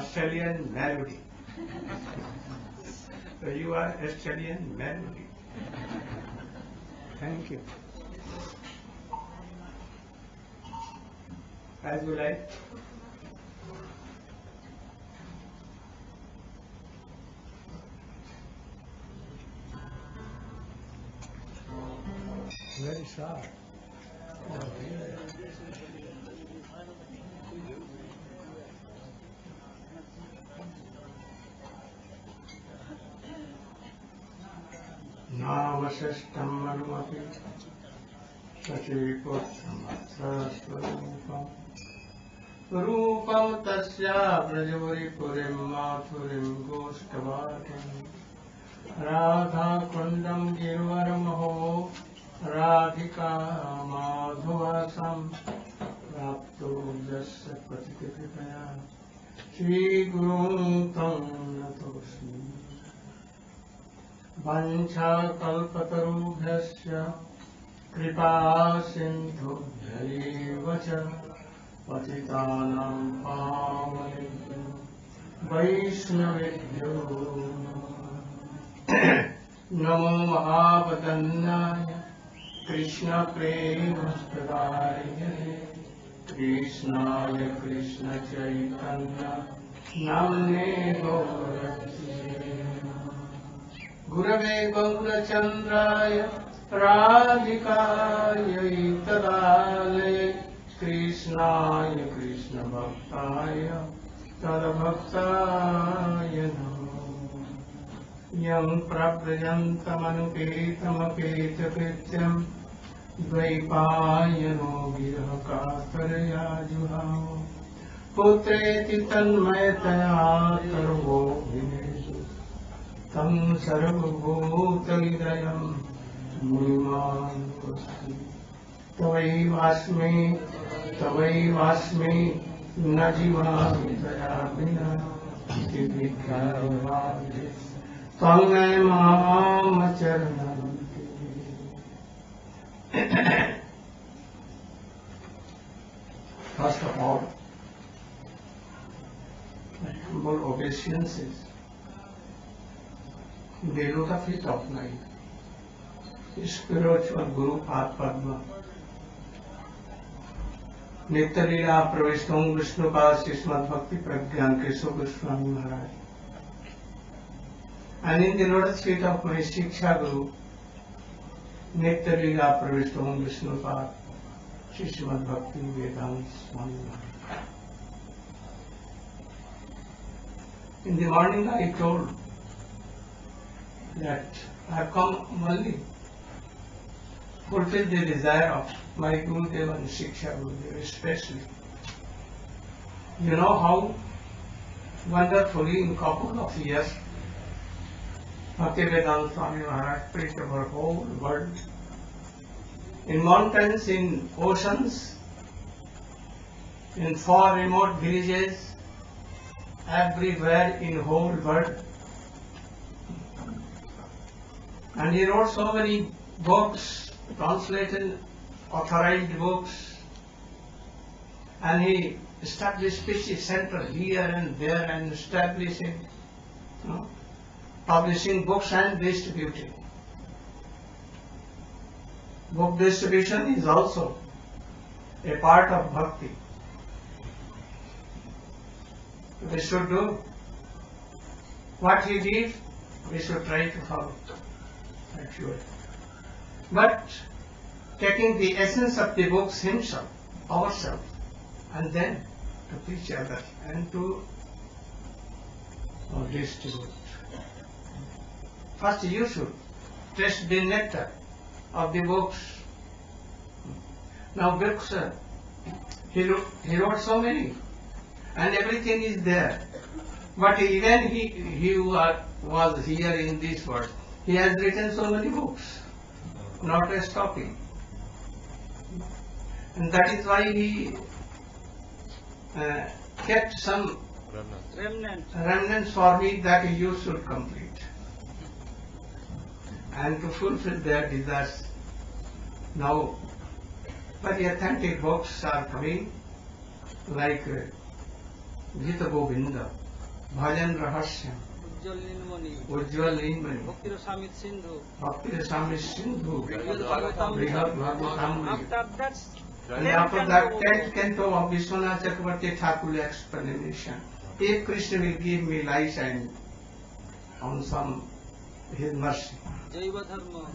Australian melody. So you are Australian melody. Thank you. As you like. Very sharp. Oh, yeah. नामशष्टं मनुमपि सचैकोत्समत्रस्वरूपम् रूपं तस्या व्रजपुरीपुरीं माथुरीं गोष्ठवाटिम् राधाकुण्डं गिरिवरमहो राधिका माधवासं प्राप्तो यस्य पतितकृपया श्रीगुरुं तं नतोऽस्मि वंशाकल्पतरुभ्यश्च कृपा सिन्धुभ्यैव च पतितानां पावनेभ्यो वैष्णवेभ्यो नमो महावदन्नाय कृष्णप्रेमप्रदायिने कृष्णाय कृष्णचैतन्य नाम्ने गौरक्षे गुरवे गौरचन्द्राय राधिकायै तदालये कृष्णाय कृष्णभक्ताय तद्भक्ताय नमो यं प्रव्रजन्तमनुपेतमपेतकृत्यं द्वैपायनो विरहकातरया जुहाव पुत्रेति तन्मयतया सर्वो विनेषु तं सर्वभूतहृदयं मुनिमान् पुष्टि तवैवास्मि न जीवामि तया विना इति विज्ञानवादे त्वं मे मामचरणं First of all, my humble obeisances below the feet of my spiritual Guru Padma, Nitya Pravishtam Vishnupada Srimad Bhakti Pragyan Kesava Swami Maharaj, and in the lotus feet of my Shiksha Guru, Nitya Pravishtam Vishnupada Srimad Bhakti Vedanta Swami Maharaj. In the morning I told that I have come only fulfill the desire of my Gurudev and Shiksha Gurudev especially. You know how wonderfully in couple of years Bhaktivedanta Swami Maharaj preached over whole world, in mountains, in oceans, in far remote villages, everywhere in whole world. And he wrote so many books, translated, authorized books, and he established speech center here and there and establishing, publishing books and distributing. Book distribution is also a part of bhakti. We should do what he did, we should try to follow. Actually. But taking the essence of the books himself, ourselves, and then to preach others and to distribute. First you should taste the nectar of the books. Now books, he wrote so many, and everything is there. But even he was here in this world, he has written so many books, not stopping. And that is why he kept some remnants for me that you should complete. And to fulfill their desires. Now, very authentic books are coming, like Gita Govinda, Bhajan Rahasyam, Ujjwal Nilmani, Bhakti Rasamrita Sindhu, Bhakti Rasamrita Sindhu, Brihad Bhagavatamrita. Brihad Bhagavatamrita. After that, And after that 10th canto of Vishwanath Chakravarti Thakur explanation, if Krishna will give me life and on some his mercy. Jaiva Dharma.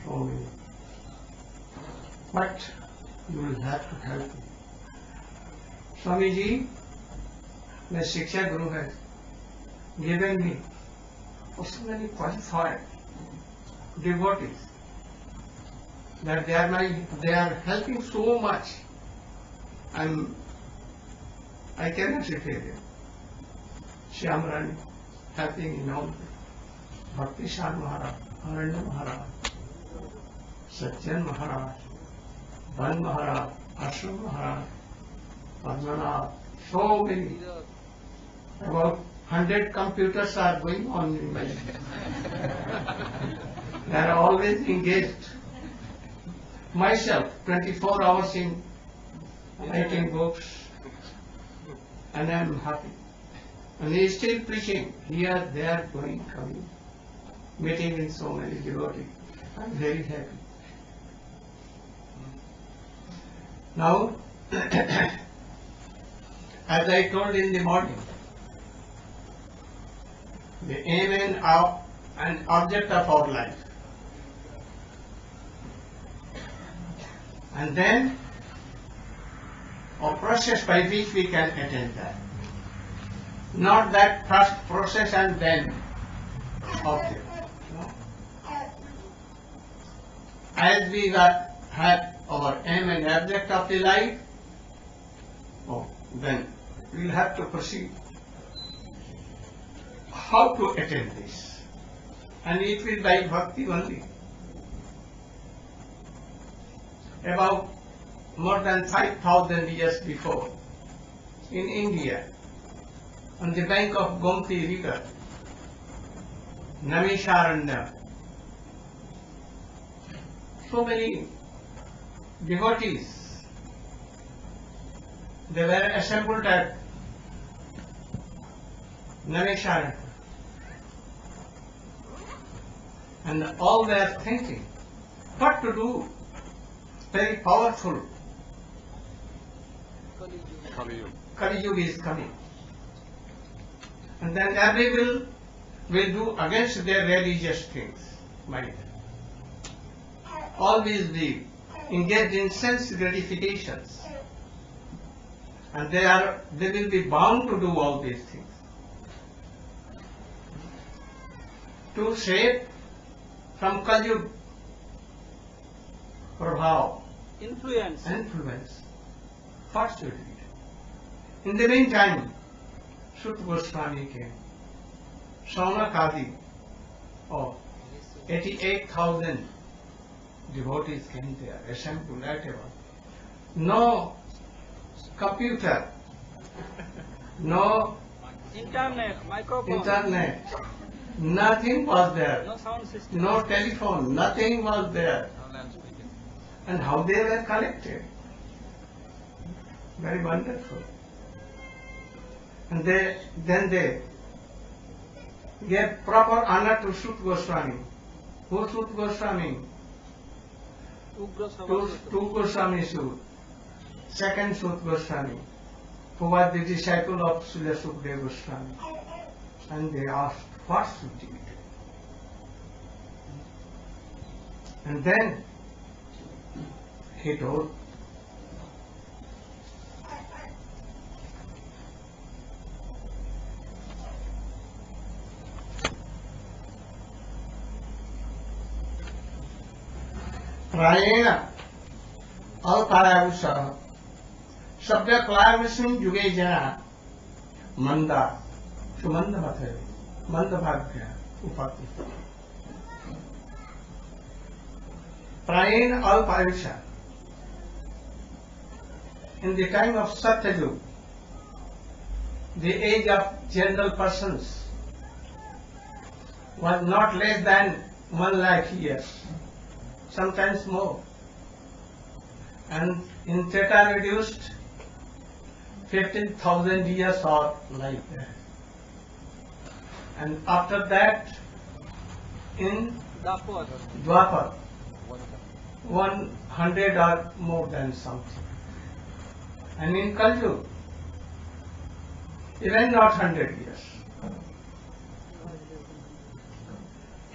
Oh, but you will have to help me. Swami ji, my Shiksha Guru has given me so many qualified devotees that they are helping so much. I cannot repay them. Shyamrani helping in all. Bhakti Shan Maharaj, Aranya Maharaj, Satyan Maharaj, Van Maharaj, Ashram Maharaj, Padmanath, so many. About 100 computers are going on in my They are always engaged. Myself, 24 hours in writing books, and I am happy. And he is still preaching here, there, going, coming, meeting in so many devotees. I am very happy. Now, as I told in the morning, the aim and object of our life. And then a process by which we can attain that. Not that first process and then object. No. As we had our aim and object of the life, then we will have to proceed. How to attain this? And it will by bhakti only. About more than 5,000 years before, in India, on the bank of Gomti river, Namisharanya, so many devotees, they were assembled at Narayana, and all were thinking what to do. Very powerful Kali Yuga is coming, and then every will do against their religious things. Mind, always be engaged in sense gratifications, and they will be bound to do all these things to save from Kali Yuga prabhav, influence. What should it? In the meantime, Sut Goswami came. Saunakadi of 88,000 devotees came there, assembled at a no computer, no Internet, microphone. internet, nothing was there, No sound system. no telephone, nothing was there. And how they were collected. Very wonderful. And then they gave proper honor to Sut Goswami. Who Sut Goswami? Ugra Two Goswami Sut. Second Sut Goswami, who was the disciple of Srila Sukadeva Goswami. And they asked, what should we do? And then he told, Narayana, Alparayusha, Sabya Klarvisim Yuge Jana, Manda, Sumanda Bhathe, Manda Bhagya, Upati. Prayana Alparayusha. In the time of Satyajug, the age of general persons was not less than 1 lakh years, sometimes more. And in Treta reduced 15,000 years or like that. and after that in Dapur. Dwapar, 100 or more than something. And in Kaljug, even not 100 years.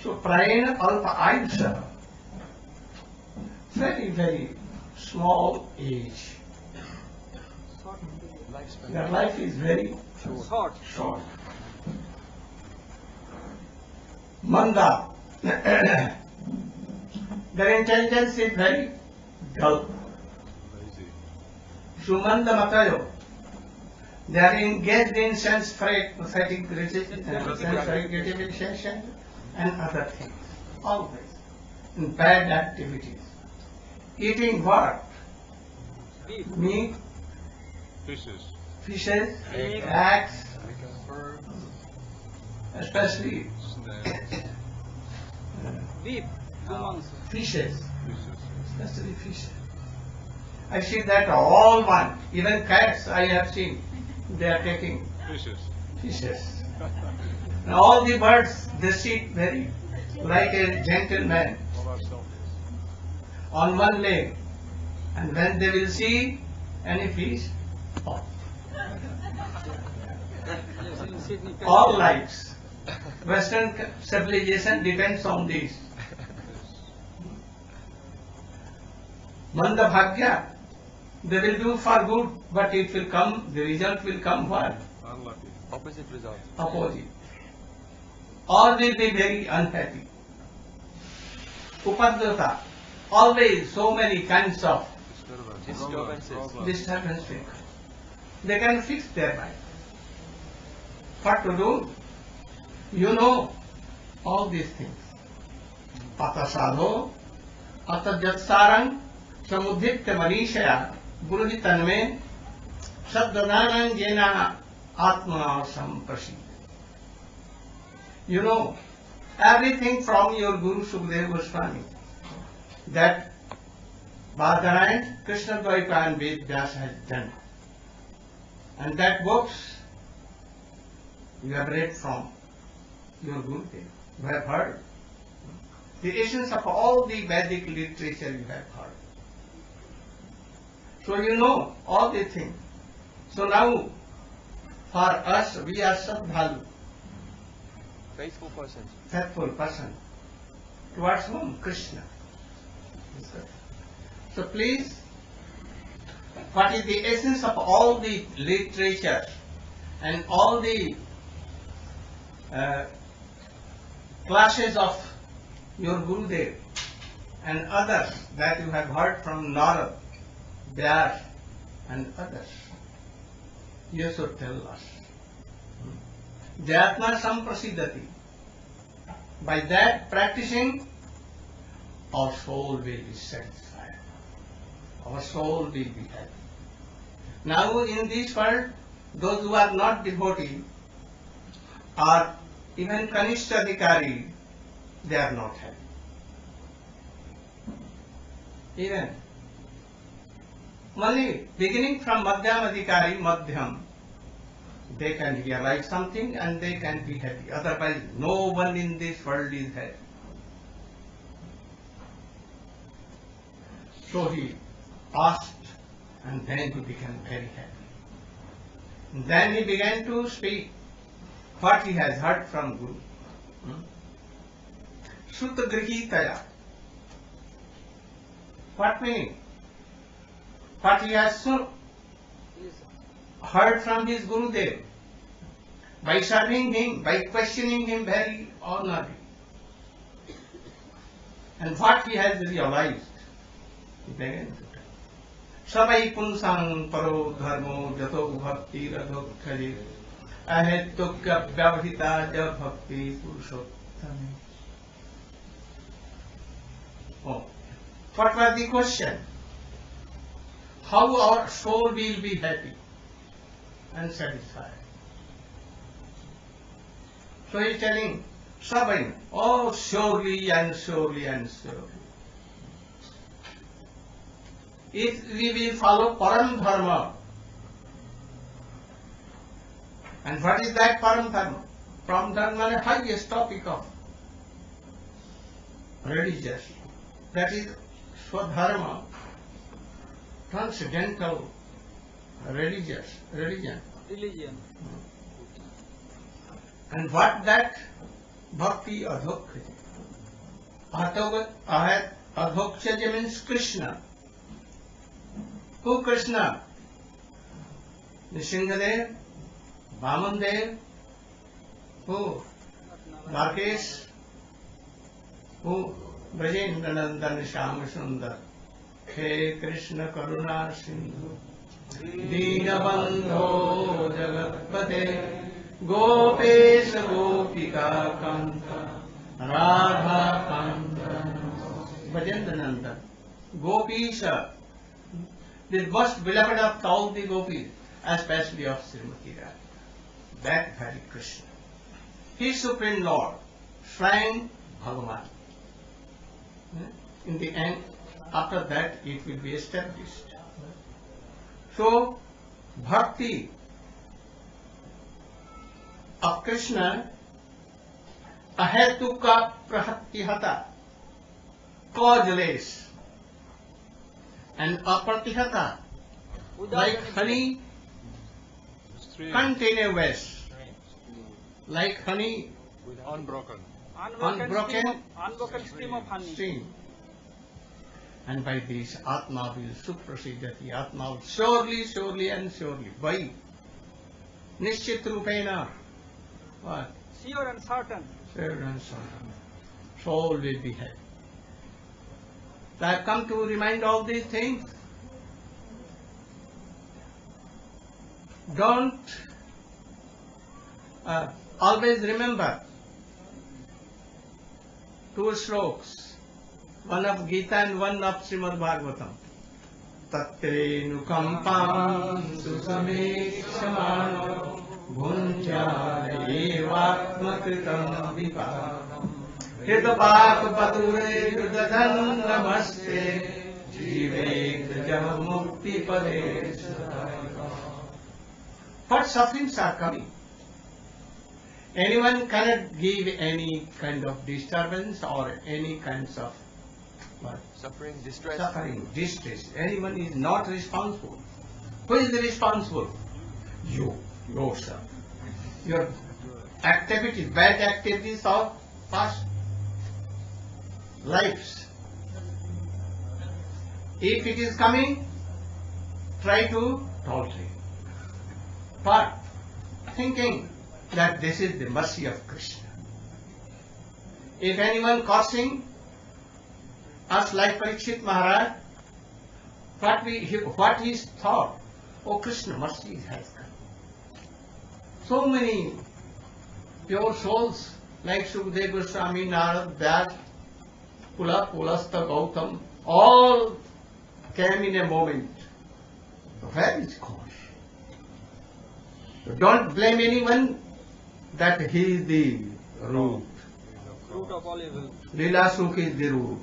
So Prayena Alpa Ayusha, very, very small age. Their life is very Short. Manda, their intelligence is very dull. Sumanda Matayo, they are engaged in sense fatigue, gratification and other things, always in bad activities. Eating what? Beef. Meat, fishes, eggs, especially Beef. Gumans. fishes, especially fishes. I see that all one, even cats I have seen, they are taking fishes. And all the birds, they sit very like a gentleman on one leg, and when they will see any fish, off. Yes, in Sydney. All lives. Western civilization depends on this. Manda bhagya, they will do for good, but it will come, the result will come what? Opposite result. Opposite. All will be very unhappy. Upadhyata, always so many kinds of disturbances. They can fix their mind. What to do? You know all these things. Patasado, atajat samudhitya manishaya, guruhi tanme, sabdananang jena atma samprasida. You know everything from your Guru Sukadeva Goswami, that Bhadarayana Krishna Dvaika and Ved Vyasa has done. And that books you have read from your Guru, you have heard. The essence of all the Vedic literature you have heard. So you know all the things. So now for us, we are Sadhalu, Faithful person. faithful person. Towards whom? Krishna. So please, what is the essence of all the literature and all the classes of your Gurudev and others that you have heard from Narad, Vyas and others? You should tell us. Jayatma samprasidati. By that practicing, our soul will be satisfied. Our soul will be happy. Now in this world, those who are not devotee or even Kanishta Adhikari, they are not happy. Even only beginning from Madhyam Adhikari, Madhyam, they can realize something and they can be happy. Otherwise, no one in this world is happy. So he asked, and then he became very happy. And then he began to speak what he has heard from Guru. Sutta grihitaya. What meaning? What he has heard from his Gurudev, by serving him, by questioning him very honorably. And what he has realized, he began to tell. Sabai punsang paro dharmo jato bhakti radho khaje ahetukya vyavhita ja bhakti purushottame. Oh, what was the question? How our soul will be happy and satisfied. So he is telling Sabai, oh surely and surely and surely. If we will follow Param Dharma, and what is that Param Dharma? from the highest topic of religious, that is Swadharma, transcendental religion. Religion. And what that bhakti adhokya? Adhokya means Krishna. Who Krishna? Nishingadev, Vamandev, who? Rakesh, who? Brajendra Nandan Shyam Sundar. He Krishna Karuna Sindhu Deenabandho Jagatpate Gopesh Gopika Kanta Radha Kanta Brajendra Nandan Gopesha, the most beloved of all the gopis, especially of Srimati Radha. That very Krishna. He is Supreme Lord, Swami Bhagavan. In the end, after that it will be established. So, bhakti of Krishna, ahetuka prahatyahata, causeless, and apratihata, like honey, continuous, like honey, Unbroken. Unbroken stream of honey. stream. And by this, Atma will suprasidati, Atma will surely and surely. Why? Nishchit rupena. What? Sure and certain. Sure and certain. Soul will be happy. So I have come to remind all these things. Don't always remember two slokas, one of Gita and one of Srimad Bhagavatam. Tatrenukampam susamekṣamano bhunjāyevatmakritam vipākam hridapākapature yudadan namaste jivedajam mukti pade. What sufferings are coming? Anyone cannot give any kind of disturbance or any kinds of what? Suffering, distress. Suffering, distress. Anyone is not responsible. Who is responsible? You, yourself. Your activities, bad activities of past lives. If it is coming, try to tolerate. But thinking that this is the mercy of Krishna. If anyone cursing us like Parikshit Maharaj, what is thought? Oh, Krishna, mercy has come. So many pure souls like Sukadeva Goswami, Narad, Vyas, Pulastha, Gautam, all came in a moment. Where is God? So don't blame anyone that he is the root. Root of all evil. Leela Sukh is the root.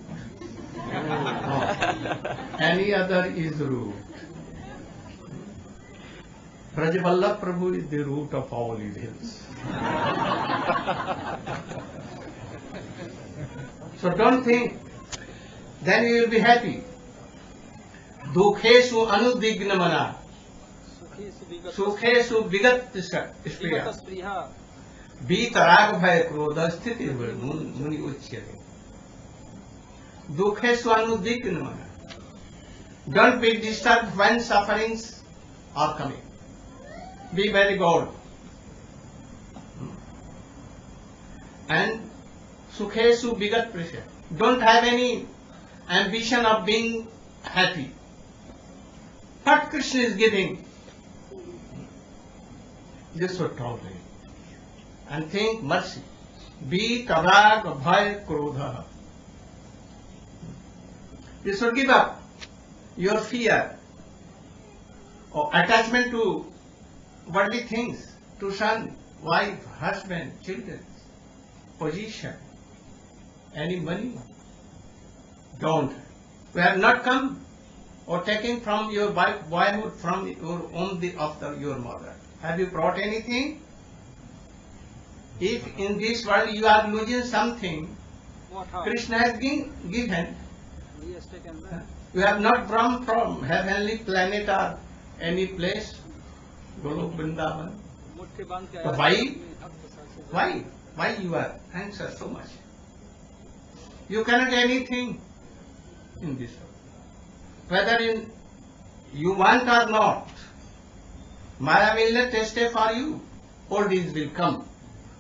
No. Any other is root. Brajavallabh Prabhu is the root of all evils. So don't think, then you will be happy. Dukheshu anudignamana, sukhesu vigat spriya, Spriha. vitarag bhaya krodha sthiti muni uchyate. Dukheshu anudignamana. Don't be disturbed when sufferings are coming. Be very bold. And sukhesu vigat pressure. Don't have any ambition of being happy. What Krishna is giving, this would tolerate. And think mercy. Be tarag bhaya krodha. This would give up your fear or attachment to worldly things, to son, wife, husband, children, position, any money. Don't. We have not come or taken from your boyhood, from your womb of your mother. Have you brought anything? If in this world you are losing something, What harm? Krishna has given. He has taken that. You have not come from heavenly planet or any place, Golok Vrindavan. मुट्ठी बांध के तो आया, भाई, अपनी हक के साथ से Why? Why you are anxious so much? You cannot anything in this world. Whether you want or not, Maya will not stay for you. Old age will come.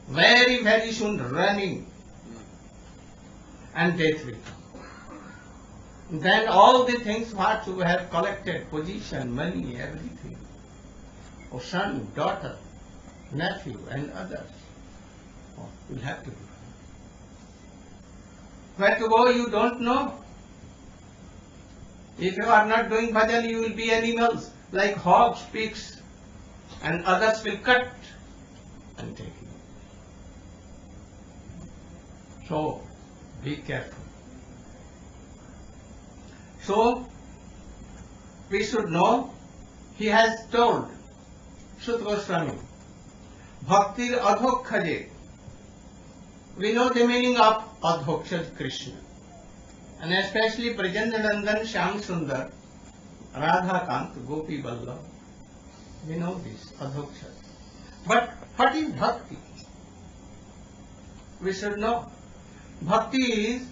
Very, very soon running. And death will come. Then all the things what you have collected, position, money, everything, or son, daughter, nephew and others, will have to be. Where to go you don't know. If you are not doing bhajan, you will be animals like hogs, pigs, and others will cut and take you. So, be careful. So, we should know, he has told, Sut Goswami, Bhaktir Adhokshaje. We know the meaning of Adhoksha Krishna. And especially Prajandanandan, Shyam Sundar, Radha Kant, Gopi Vallabh. We know this, Adhoksha. But what is Bhakti? We should know. Bhakti is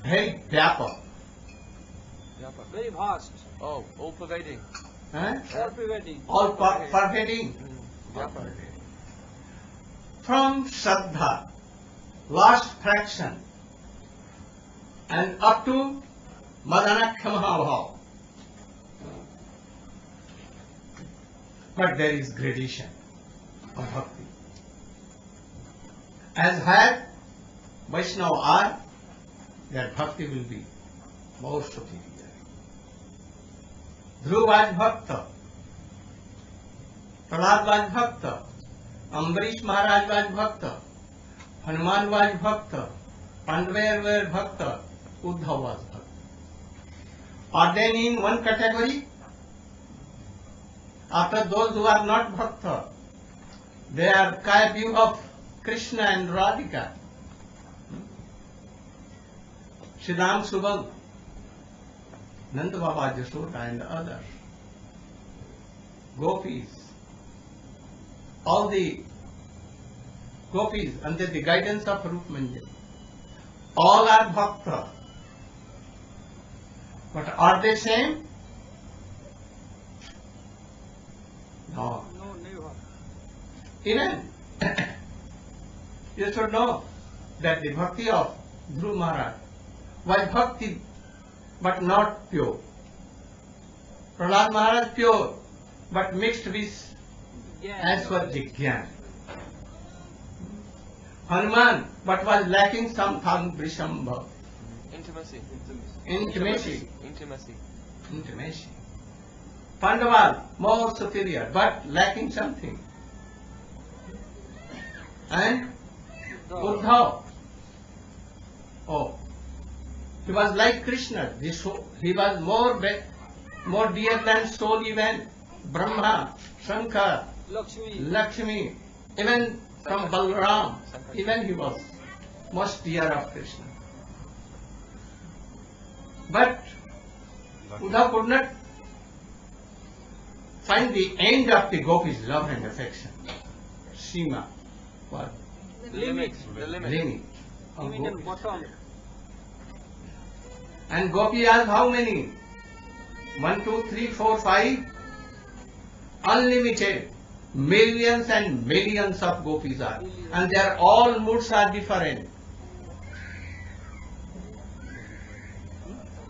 very vyapak. very vast, Oh, all pervading. all pervading. All pervading. Vyapak. From Shraddha, last fraction, and up to Madanakhya Mahabhav. But there is gradation of bhakti. As higher Vaishnava are, their bhakti will be more superior. Dhruv was bhakta, Prahlad was bhakta, Ambarish Maharaj was bhakta, Hanuman was bhakta, Pandava were bhakta, Uddhav was bhakta. Are they in one category? After those who are not bhakta, they are Kaya view of Krishna and Radhika. Siddham Subal, Nanda Baba Jasoda and others. Gopis. All the gopis under the guidance of Rup Manjari. All are bhakta. But are they same? No. No, never. Even you should know that the bhakti of Dhruv Maharaj was bhakti but not pure. Prahlad Maharaj pure but mixed with as for Jigyan. Hanuman but was lacking something Vrishambha. Intimacy. Intimacy. Intimacy. Intimacy. Pandava more superior but lacking something. And Uddhav, oh, he was like Krishna. He was more dear than soul even. Brahma, Shankar, Lakshmi, even from Balaram, even he was most dear of Krishna. But Uddhav could not find the end of the gopis' love and affection. Sima, what? Limit. The limit. Limit. of Limit and gopis. bottom. And gopi has how many? 1, 2, 3, 4, 5. Unlimited. Millions and millions of gopis are. And their all moods are different.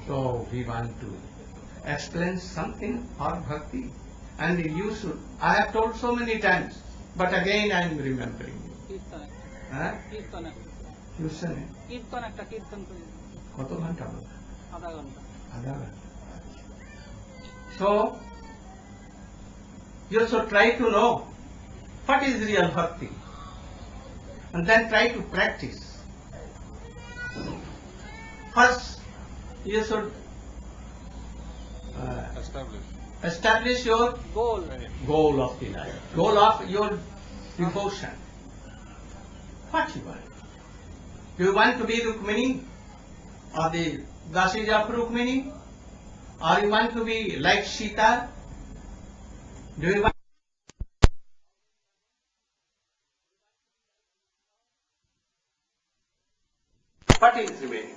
So we want to explain something for bhakti. And you should. I have told so many times, but again I am remembering you. Kirtan. Huh? Kirtan. You say, Kirtan একটা কীর্তন করে কত ঘন্টা বলো? আধা ঘন্টা আধা ঘন্টা। So, you should try to know what is real bhakti and then try to practice. First, you should establish your goal goal of the life, goal of your devotion. What you want? Do you want to be Rukmini or the Dasis of Rukmini? Or you want to be like Sita? Do you want what is remaining?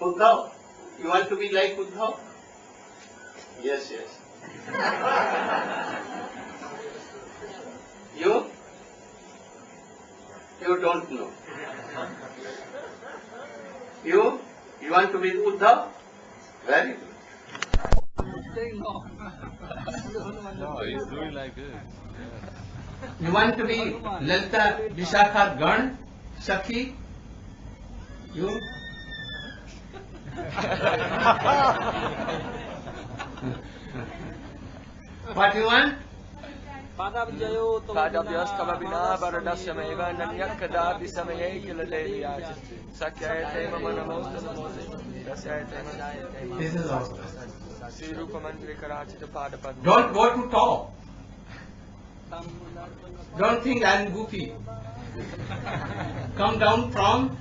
Uddhav. You want to be like Uddhav? Yes, yes. You? You don't know. You? You want to be Uddhav? Very good. Saying no. No, he's doing like this. You want to be Lalita Vishakha Gan Sakhi? You? What you want? Padabjayo Padabhyastamabhina varadasyamewa nanyakada visamaye kiladeviyaja. Sakyayate mama namosta namoste. Dasyayate manayate This is also. Sri Rupa Mandri Karachita Padapadma. Don't go to top. Don't think I am goofy. Come down from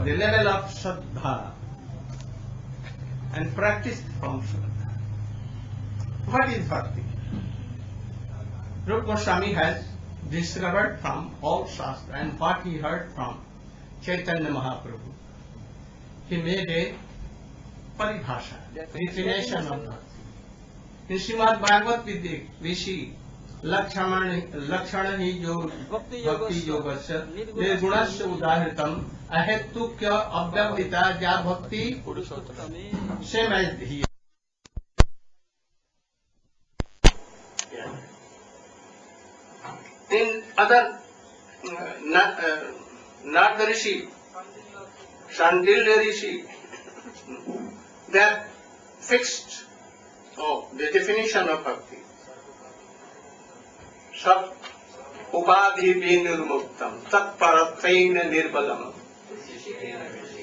the level of Shraddha and practice from Shraddha. What is Bhakti? Rupa Swami has discovered from all Shastra and what he heard from Chaitanya Mahaprabhu. He made a paribhasha, definition of Bhakti. In Srimad Bhagavad Gita, we see लक्षण ही जो भक्ति योगस्य निर्गुणस्य उदाहृतम अहेतुक्य अव्यवहिता जा भक्ति same as here. In other Narada Rishi, Shandilya Rishi, they are fixed the definition of bhakti. सब उपाधि विनिर्मुक्तम तत्परत्वेन निर्बलम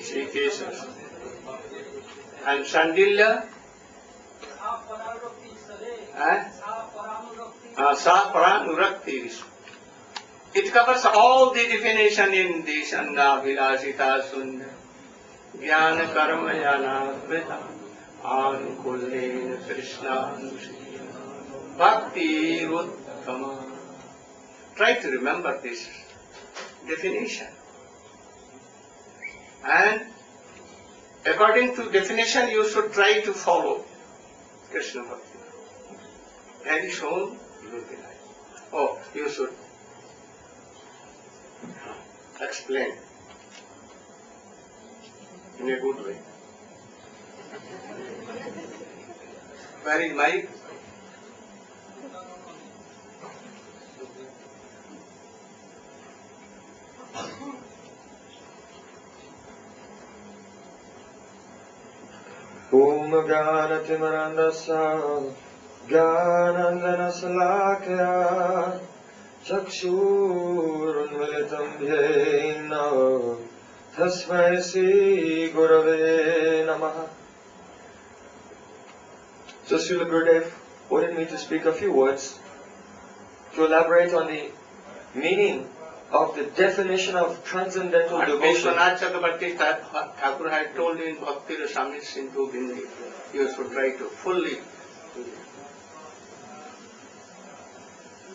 Shrikesh and Shandilya Sa Paranurakti. It covers all the definition in the Shanda Vilasita Sunda Jnana Karma Yana Vrita Anukullena Krishna Bhakti Uttama. Try to remember this definition. And according to definition, you should try to follow Krishna Bhakti. Very soon you will be like, oh, you should explain in a good way. Where is Mike? Om Gyanatimarandasya Gyanandanasalakya Chakshurunmilitam Yena Tasmai Sri Gurave Namaha. So Srila Gurudev ordered me to speak a few words to elaborate on the meaning of the definition of transcendental devotion. Vishwanath Chakrabarti Thakur had told in Bhakti Rasamrita Sindhu Bindi, you should try to fully do it.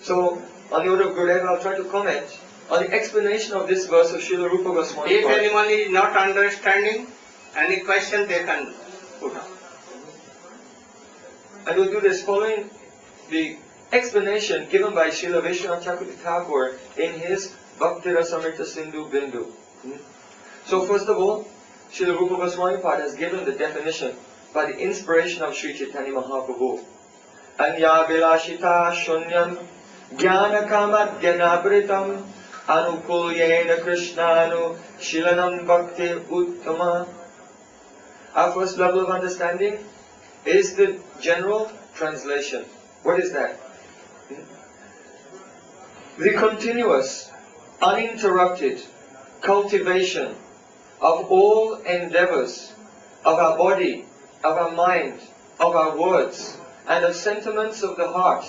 So, on the order of Gurudev, I'll try to comment on the explanation of this verse of Srila Rupa Goswami. If anyone is not understanding any question, they can put up. And we'll do this following the explanation given by Srila Vishwanath Chakrabarti Thakur in his Bhakti Rasamrita Sindhu Bindu. So first of all, Srila Rupa Goswami has given the definition by the inspiration of Sri Chaitanya Mahaprabhu. Anya vilashita shunyam jnana kama jnanabritam anukulyena krishnanu shilanam bhakti uttama. Our first level of understanding is the general translation. What is that? The continuous, uninterrupted cultivation of all endeavors of our body, of our mind, of our words, and of sentiments of the heart,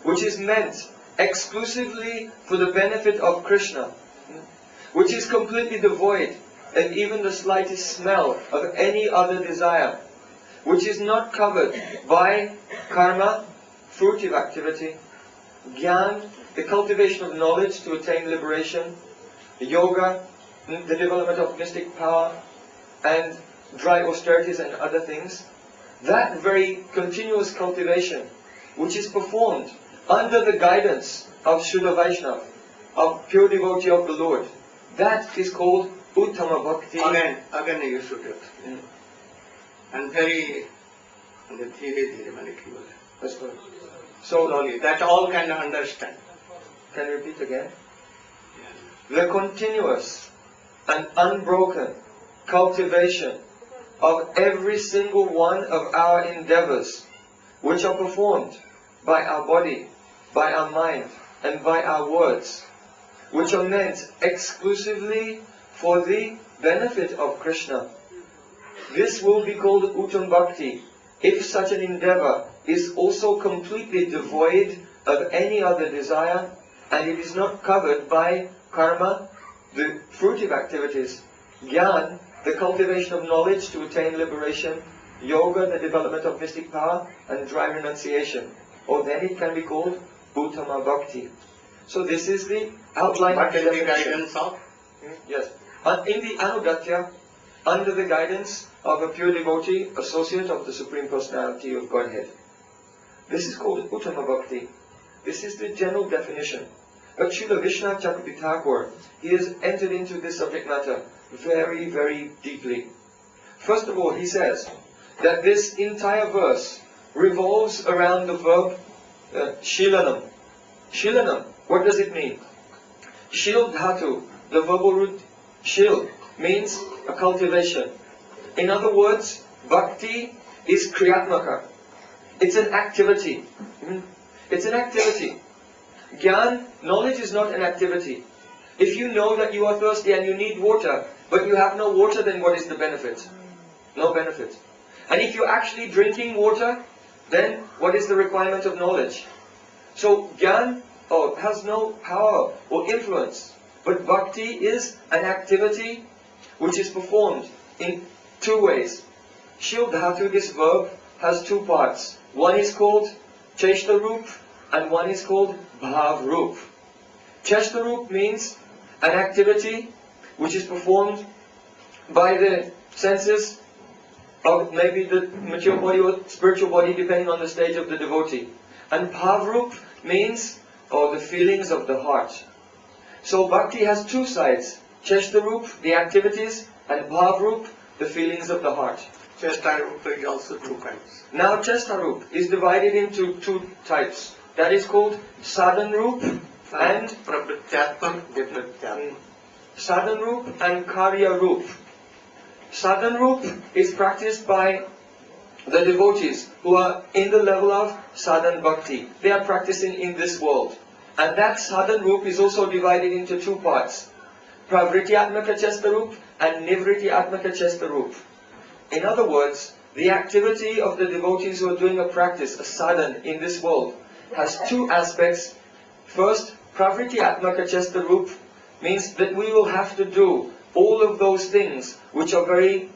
which is meant exclusively for the benefit of Krishna, which is completely devoid of even the slightest smell of any other desire, which is not covered by karma, fruitive activity, jnana, the cultivation of knowledge to attain liberation, yoga, the development of mystic power, and dry austerities and other things. That very continuous cultivation, which is performed under the guidance of Shuddha Vaishnava, of pure devotee of the Lord, that is called Uttama Bhakti. Again you should do it. And very That's good. so slowly, that all can understand. Can you repeat again? The continuous and unbroken cultivation of every single one of our endeavors, which are performed by our body, by our mind, and by our words, which are meant exclusively for the benefit of Krishna. This will be called Uttam Bhakti if such an endeavor is also completely devoid of any other desire, and it is not covered by karma, the fruitive activities, jnana, the cultivation of knowledge to attain liberation, yoga, the development of mystic power, and dry renunciation. Or then it can be called Uttama Bhakti. So this is the outline But of the in the definition. guidance of Yes. In the Anugatya, under the guidance of a pure devotee, associate of the Supreme Personality of Godhead. This is called Uttama Bhakti. This is the general definition. But Srila Vishwanath Chakravarti Thakur, he has entered into this subject matter very, very deeply. First of all, he says that this entire verse revolves around the verb shilanam. Shilanam, what does it mean? Shil dhatu, the verbal root shil, means a cultivation. In other words, bhakti is kriyatmaka. It's an activity. It's an activity. Gyan, knowledge is not an activity. If you know that you are thirsty and you need water, but you have no water, then what is the benefit? No benefit. And if you're actually drinking water, then what is the requirement of knowledge? So Gyan has no power or influence. But bhakti is an activity which is performed in two ways. Shil dhatu, this verb, has two parts. One is called cheshta roop and one is called bhav roop. Cheshta roop means an activity which is performed by the senses of maybe the mature body or spiritual body, depending on the stage of the devotee. And bhav roop means the feelings of the heart. So bhakti has two sides. Cheshta roop, the activities, and bhav roop, the feelings of the heart. Cheshta roop is also two kinds. Now cheshta roop is divided into two types. That is called sadhan roop and sadhan roop and karya roop. Sadhan roop is practiced by the devotees who are in the level of sadhan bhakti. They are practicing in this world. And that sadhan roop is also divided into two parts. Pravrityatmaka chesta roop and nivrityatmaka chesta roop. In other words, the activity of the devotees who are doing a practice, a sadhan in this world, has two aspects. First, pravrityatmaka chesta roop means that we will have to do all of those things which are very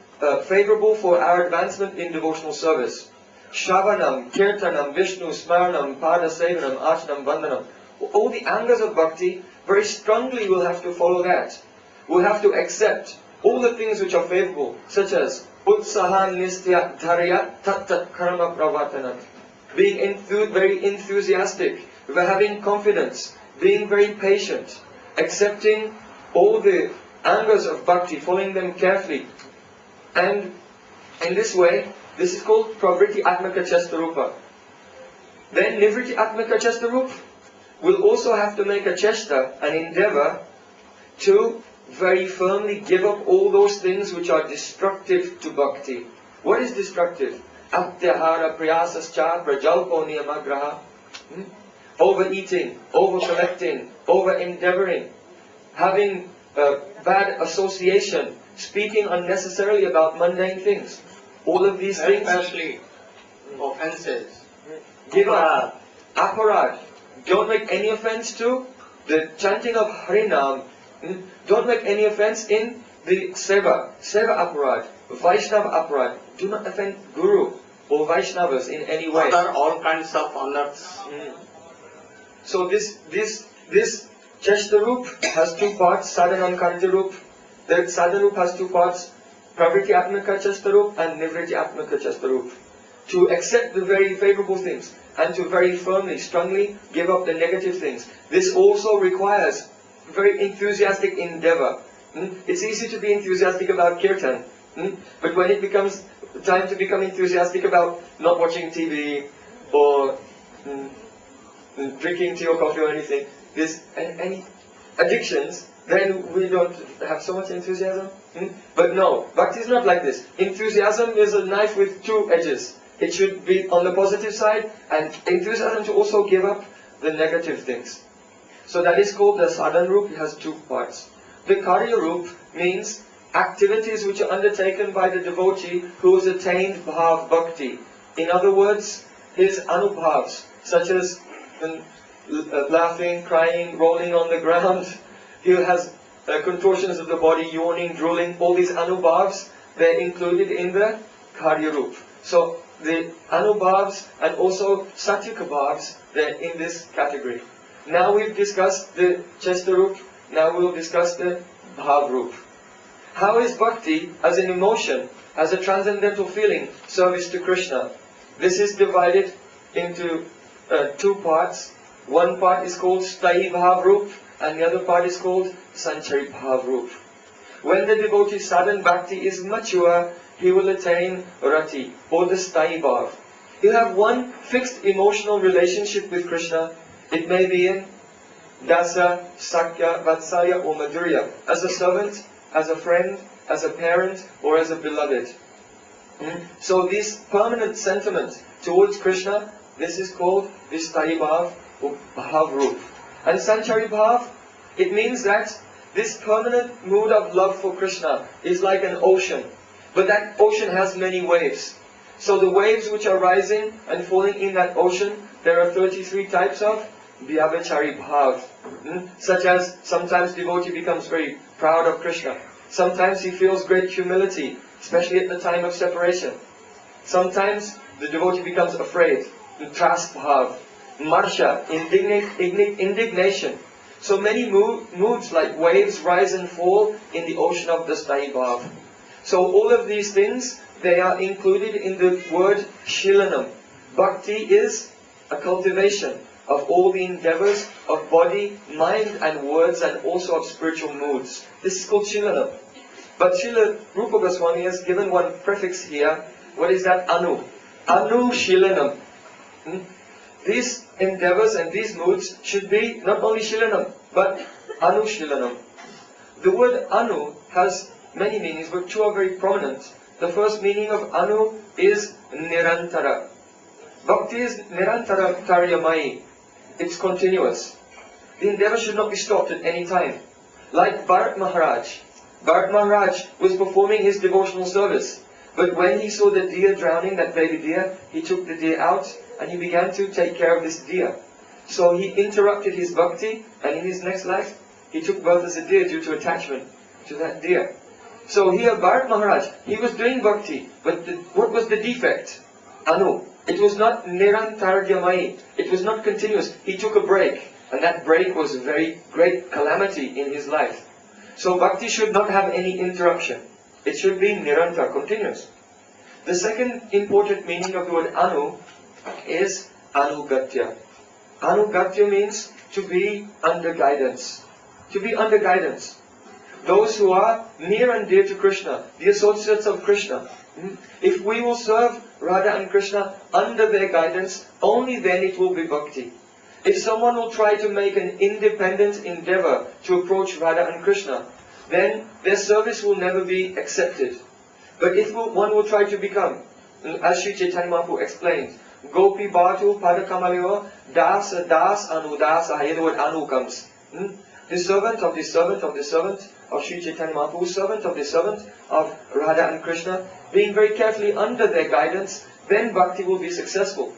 favorable for our advancement in devotional service. Shravanam, Kirtanam, Vishnu, Smaranam, Pada Sevanam, Archanam, Vandanam. All the angas of bhakti, very strongly we'll have to follow that. We'll have to accept all the things which are favorable, such as Utsaha Nistya Dharya Tat Karma Pravartanam. Being very enthusiastic, having confidence, being very patient, accepting all the angas of bhakti, following them carefully. And in this way, this is called Pravriti Atmaka Chestarupa. Then Nivriti Atmaka Chestarupa will also have to make a chesta, an endeavor, to very firmly give up all those things which are destructive to bhakti. What is destructive? Atyahara, priyasascha, prajalpo niyamagraha. Overeating, over-collecting, over-endeavoring, having bad association, speaking unnecessarily about mundane things. All of these things. Especially offenses. Give up. Aparad. don't make any offense to the chanting of Harinam. Don't make any offense in the Seva aparad, Vaishnava aparad. Do not offend Guru or Vaishnavas in any way. There are all kinds of honors. So this Cheshtarup has two parts, Sadhanam Kartarup. The Sadharup has two parts, Pravritti Atmaka Cheshtarup and Nivritti Atmaka Cheshtarup. To accept the very favorable things and to very firmly, strongly give up the negative things. This also requires very enthusiastic endeavor. It's easy to be enthusiastic about kirtan, but when it becomes time to become enthusiastic about not watching TV or drinking tea or coffee or anything, any addictions, then we don't have so much enthusiasm. But no, bhakti is not like this. Enthusiasm is a knife with two edges. It should be on the positive side, and enthusiasm to also give up the negative things. So that is called the sadhan roop. It has two parts. The karya roop means activities which are undertaken by the devotee who has attained bhav bhakti. In other words, his anubhavs, such as laughing, crying, rolling on the ground. He has contortions of the body, yawning, drooling. All these anubhavs, they're included in the karya roop. So the anubhavs and also satyika bhavs, they're in this category. Now we've discussed the chesta roop. Now we'll discuss the bhav roop. How is bhakti as an emotion, as a transcendental feeling, service to Krishna? This is divided into two parts. One part is called Sthayi Bhav Roop and the other part is called Sanchari Bhav Roop. When the devotee sadhan bhakti is mature, he will attain Rati or the Sthayi Bhav. He'll have one fixed emotional relationship with Krishna. It may be in Dasa, Sakya, Vatsalya or Madhurya, as a servant, as a friend, as a parent or as a beloved. So this permanent sentiment towards Krishna, this is called Sthayi Bhav or Bhav Roop. And Sanchari Bhav, it means that this permanent mood of love for Krishna is like an ocean. But that ocean has many waves. So the waves which are rising and falling in that ocean, there are 33 types of Vyabhachari Bhav. Such as sometimes devotee becomes very proud of Krishna. Sometimes he feels great humility, especially at the time of separation. Sometimes the devotee becomes afraid, Tras Bhav, Marsha, indignation. So many moods like waves rise and fall in the ocean of the Sthayi Bhav. So all of these things, they are included in the word Shilanam. Bhakti is a cultivation of all the endeavors of body, mind and words and also of spiritual moods. This is called Shilanam. But Srila Rupa Goswami has given one prefix here. What is that? Anu. Anu Shilanam. These endeavors and these moods should be not only Shilanam, but Anu Shilanam. The word Anu has many meanings, but two are very prominent. The first meaning of Anu is Nirantara. Bhakti is Nirantara Karyamai. It's continuous. The endeavor should not be stopped at any time. Like Bharat Maharaj. Bharat Maharaj was performing his devotional service. But when he saw the deer drowning, that baby deer, he took the deer out and he began to take care of this deer. So he interrupted his bhakti and in his next life, he took birth as a deer due to attachment to that deer. So here Bharat Maharaj, he was doing bhakti, but what was the defect? Anu. It was not Nirantaryamai. It was not continuous. He took a break. And that break was a very great calamity in his life. So bhakti should not have any interruption. It should be Nirantar, continuous. The second important meaning of the word Anu is Anugatya. Anugatya means to be under guidance. To be under guidance. Those who are near and dear to Krishna, the associates of Krishna. If we will serve Radha and Krishna under their guidance, only then it will be bhakti. If someone will try to make an independent endeavor to approach Radha and Krishna, then their service will never be accepted. But if one will try to become, as Sri Chaitanya Mahaprabhu explained, Gopi Bhatu Padakamalyo Das Anu Das, here the word Anu comes. The servant of the servant of the servant of Sri Chaitanya Mahaprabhu, servant of the servant of Radha and Krishna, being very carefully under their guidance, then bhakti will be successful.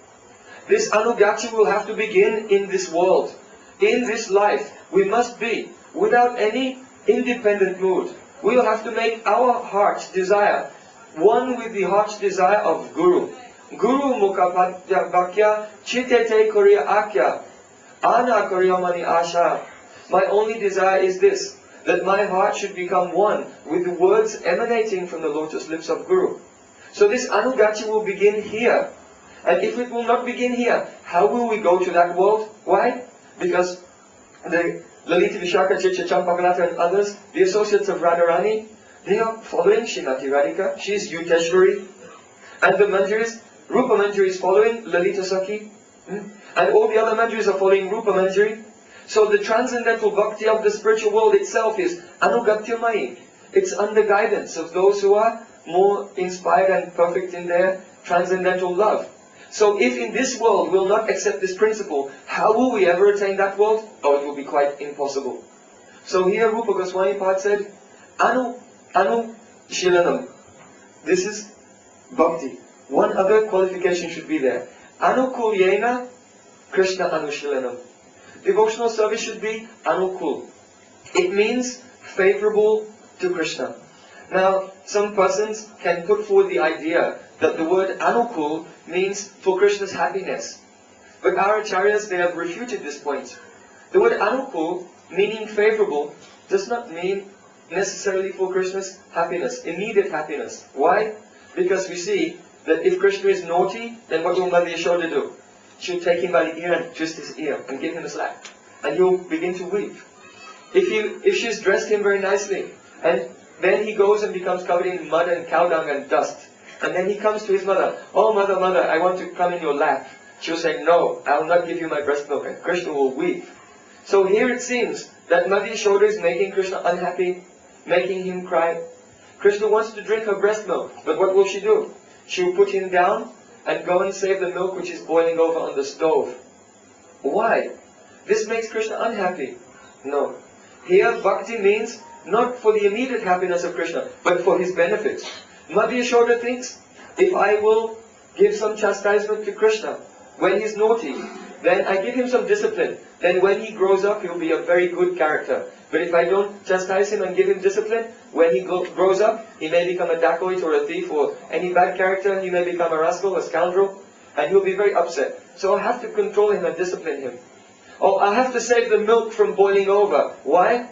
This Anugati will have to begin in this world. In this life, we must be without any independent mood. We will have to make our heart's desire one with the heart's desire of Guru. Guru mukha bhakya chitete koriya akya ana koriyamani asha. My only desire is this, that my heart should become one with the words emanating from the lotus lips of Guru. So this Anugati will begin here. And if it will not begin here, how will we go to that world? Why? Because the Lalita Vishaka, Chicha, Champakalata and others, the associates of Radharani, they are following Srimati Radhika. She is Yuteshwari. And the Manjaris, Rupa Manjari is following Lalita Sakhi. And all the other Manjaris are following Rupa Manjari. So the transcendental bhakti of the spiritual world itself is Anugatyamai. It's under guidance of those who are more inspired and perfect in their transcendental love. So if in this world we'll not accept this principle, how will we ever attain that world? Oh, it will be quite impossible. So here Rupa Goswami Pad said, Anu Shilanam. This is bhakti. One other qualification should be there. Anukul Yena Krishna Anushilanam. Devotional service should be Anukul. It means favorable to Krishna. Now, some persons can put forward the idea that the word Anukul means for Krishna's happiness. But our acharyas, they have refuted this point. The word Anukul, meaning favorable, does not mean necessarily for Krishna's happiness, immediate happiness. Why? Because we see that if Krishna is naughty, then what will Mother Yashoda do? She'll take him by the ear and twist his ear and give him a slap. And he'll begin to weep. If she's dressed him very nicely, and then he goes and becomes covered in mud and cow dung and dust, and then he comes to his mother, "Oh mother, mother, I want to come in your lap." She'll say, "No, I'll not give you my breast milk," and Krishna will weep. So here it seems that Mother Yashoda is making Krishna unhappy, making him cry. Krishna wants to drink her breast milk, but what will she do? She will put him down and go and save the milk which is boiling over on the stove. Why? This makes Krishna unhappy. No. Here bhakti means not for the immediate happiness of Krishna, but for his benefit. Mother Yashoda thinks, if I will give some chastisement to Krishna when he's naughty, then I give him some discipline, then when he grows up he'll be a very good character. But if I don't chastise him and give him discipline, when he grows up, he may become a dacoit or a thief or any bad character, he may become a rascal, a scoundrel, and he'll be very upset. So I have to control him and discipline him. Oh, I have to save the milk from boiling over. Why?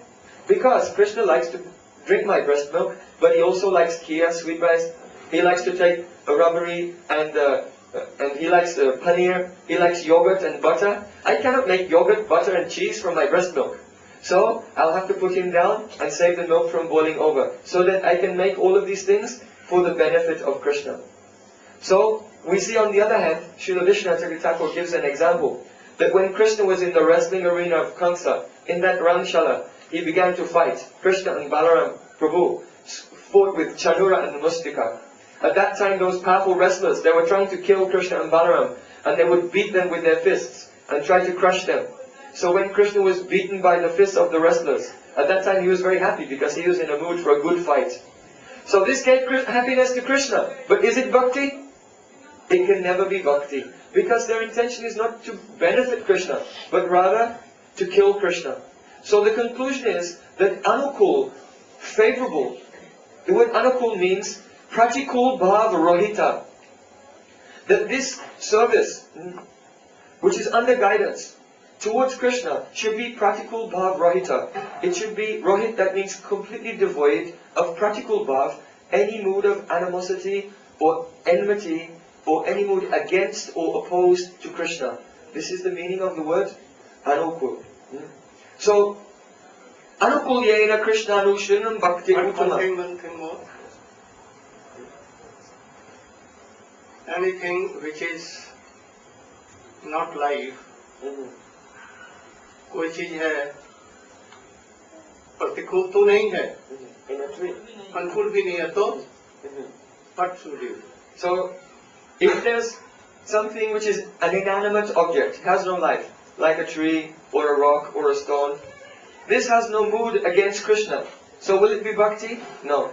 Because Krishna likes to drink my breast milk, but he also likes kheer, sweet rice. He likes to take a rubbery and he likes paneer. He likes yogurt and butter. I cannot make yogurt, butter and cheese from my breast milk. So I'll have to put him down and save the milk from boiling over, so that I can make all of these things for the benefit of Krishna. So we see on the other hand, Srila Vishnu Thakur gives an example, that when Krishna was in the wrestling arena of Kamsa, in that Ranshala, he began to fight. Krishna and Balaram Prabhu fought with Chanura and Mustika. At that time, those powerful wrestlers, they were trying to kill Krishna and Balaram, and they would beat them with their fists and try to crush them. So when Krishna was beaten by the fists of the wrestlers, at that time he was very happy because he was in a mood for a good fight. So this gave happiness to Krishna. But is it bhakti? It can never be bhakti, because their intention is not to benefit Krishna, but rather to kill Krishna. So the conclusion is that anukul, favorable, the word anukul means pratikul bhav rohita. That this service, which is under guidance towards Krishna, should be pratikul bhav rohita. It should be rohit, that means completely devoid of pratikul bhav, any mood of animosity or enmity, or any mood against or opposed to Krishna. This is the meaning of the word anukul. So, anukul yena Krishna anushinam bhakti uttama. One thing more. Anything which is not life, कोई चीज है प्रतिकूल तो नहीं है, अनुकूल भी नहीं है, तो what should you do? So, if there's something which is an inanimate object, has no life, like a tree or a rock or a stone, this has no mood against Krishna. So will it be bhakti? No.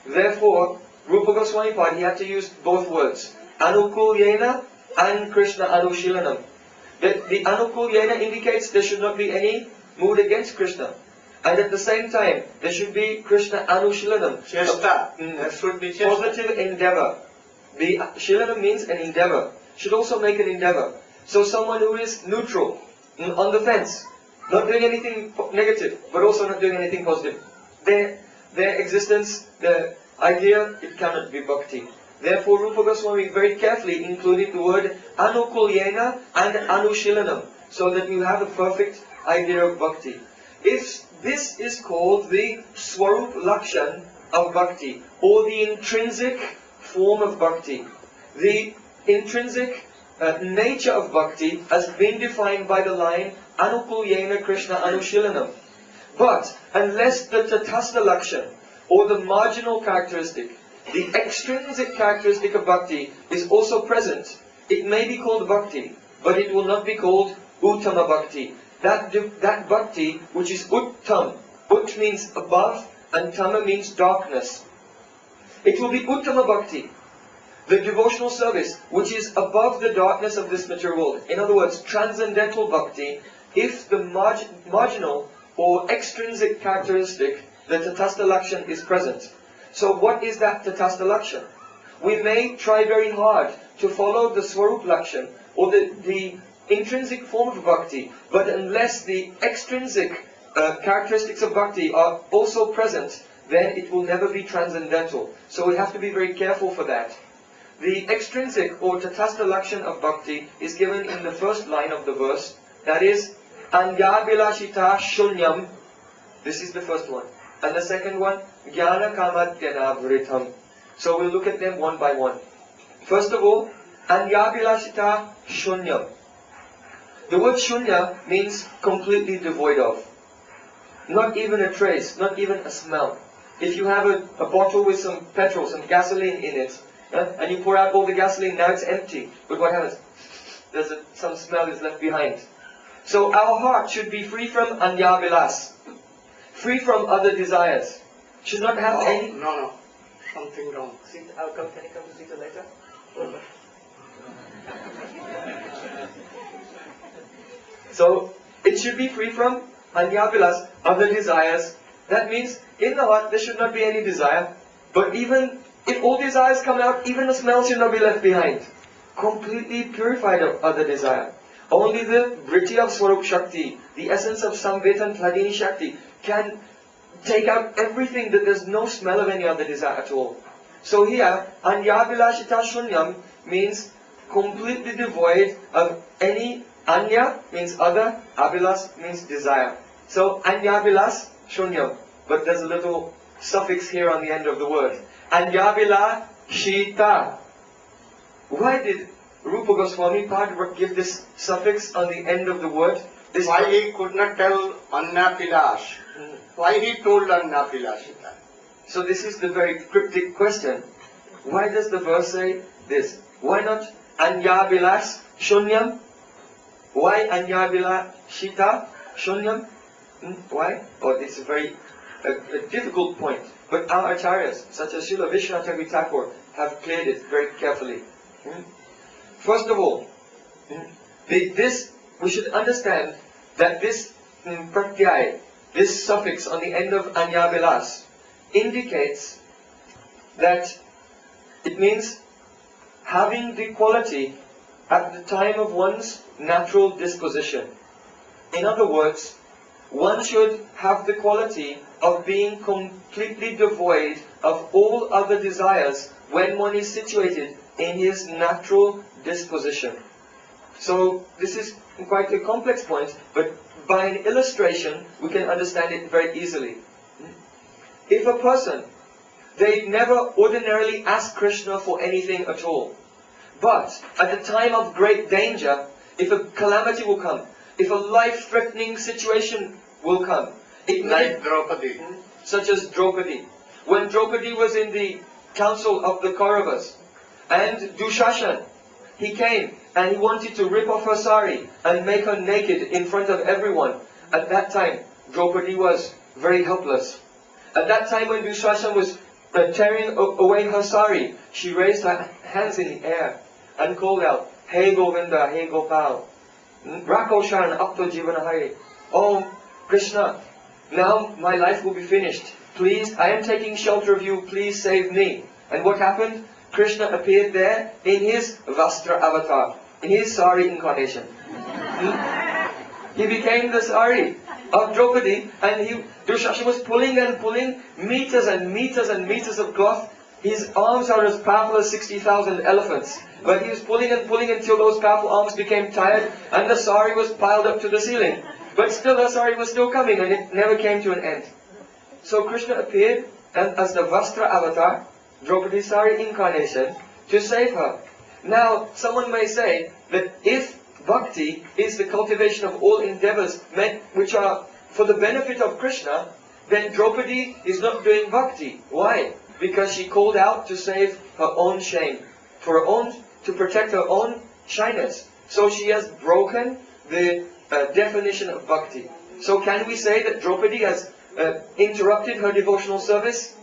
Therefore, Rupa Goswami Pad, he had to use both words. Anukul yena and Krishna Anushilanam. The Anukulyena indicates there should not be any mood against Krishna. And at the same time, there should be Krishna Anushilanam. Chesta. There should be chesta. Positive endeavor. The Shilanam means an endeavor. Should also make an endeavor. So someone who is neutral, on the fence, not doing anything negative, but also not doing anything positive. Their existence, the idea, it cannot be bhakti. Therefore, Rupa Goswami very carefully included the word Anukulyena and Anushilanam, so that you have a perfect idea of bhakti. If this is called the Swarup Lakshan of bhakti, or the intrinsic form of bhakti. The intrinsic nature of bhakti has been defined by the line Anukulyena Krishna Anushilanam. But unless the Tatastha Lakshan, or the marginal characteristic, the extrinsic characteristic of bhakti is also present, it may be called bhakti, but it will not be called Uttama Bhakti. That bhakti which is Uttam, Ut means above and Tama means darkness. It will be Uttama Bhakti, the devotional service which is above the darkness of this material world. In other words, transcendental bhakti, if the marginal or extrinsic characteristic, the Tatastha Lakshan, is present. So what is that Tatastha Lakshan? We may try very hard to follow the Swarup Lakshan, or the intrinsic form of bhakti, but unless the extrinsic characteristics of bhakti are also present, then it will never be transcendental. So we have to be very careful for that. The extrinsic or Tatastha Lakshan of bhakti is given in the first line of the verse, that is, Anyabilashita Shunyam. This is the first one. And the second one, Jnana Kamatyana Vritam. So we'll look at them one by one. First of all, Anyabilashita Shunyam. The word Shunya means completely devoid of. Not even a trace, not even a smell. If you have a bottle with some petrol, some gasoline in it, and you pour out all the gasoline, now it's empty. But what happens? Some smell is left behind. So our heart should be free from Anyavilas, free from other desires. Should not have any... No. Something wrong. Can you come to Sita later? So, it should be free from Anyavilas, other desires. That means, in the heart, there should not be any desire. But even if all desires come out, even the smell should not be left behind. Completely purified of other desire. Only the vritti of Swarup Shakti, the essence of Samveta and Hladini Shakti, can take out everything that there's no smell of any other desire at all. So here, Anyabilashita Shunyam means completely devoid of any. Anya means other, Abilas means desire. So Anyabilas Shunyam. But there's a little suffix here on the end of the word. Anyabila Shita. Why did Rupa Goswami Pad give this suffix on the end of the word? Why he could not tell Annapilash? Why he told Annapilashita? So this is the very cryptic question. Why does the verse say this? Why not Anyabilas Shunyam? Why Anyabila Shita Shunyam? Why? Oh, it's a very difficult point. But our acharyas, such as Srila Vishwanath Thakur, have cleared it very carefully. First of all, we should understand that this pratyay, this suffix on the end of Anyabilas, indicates that it means having the quality at the time of one's natural disposition. In other words, one should have the quality of being completely devoid of all other desires when one is situated in his natural disposition. So this is quite a complex point, but by an illustration we can understand it very easily. If a person, they never ordinarily ask Krishna for anything at all, but at the time of great danger, if a calamity will come, if a life-threatening situation will come, it may, Like Draupadi. such as Draupadi. When Draupadi was in the council of the Kauravas, and Dushashan, he came and he wanted to rip off her sari and make her naked in front of everyone. At that time, Draupadi was very helpless. At that time when Dushashan was tearing away her sari, she raised her hands in the air and called out, Hey Govinda, Hey Gopal, Rakho Sharan Apto Jivana Hari. Oh Krishna, now my life will be finished. Please, I am taking shelter of you, please save me. And what happened? Krishna appeared there in his Vastra avatar, in his sari incarnation. He became the sari of Draupadi, and Dushasha was pulling and pulling meters and meters and meters of cloth. His arms are as powerful as 60,000 elephants. But he was pulling and pulling until those powerful arms became tired and the sari was piled up to the ceiling. But still the sari was still coming and it never came to an end. So Krishna appeared as the Vastra avatar, Draupadi's sari incarnation, to save her. Now, someone may say that if bhakti is the cultivation of all endeavors which are for the benefit of Krishna, then Draupadi is not doing bhakti. Why? Because she called out to save her own shame, to protect her own shyness. So she has broken the definition of bhakti. So can we say that Draupadi has interrupted her devotional service?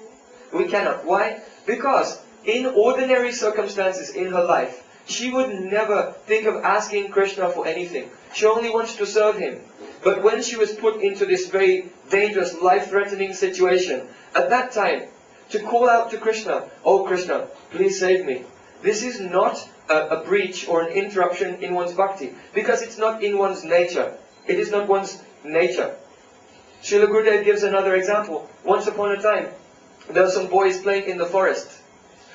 We cannot. Why? Because in ordinary circumstances in her life, she would never think of asking Krishna for anything. She only wants to serve him. But when she was put into this very dangerous, life-threatening situation, at that time, to call out to Krishna, "Oh Krishna, please save me." This is not a breach or an interruption in one's bhakti, because it's not in one's nature. It is not one's nature. Srila Gurudev gives another example. Once upon a time, there were some boys playing in the forest,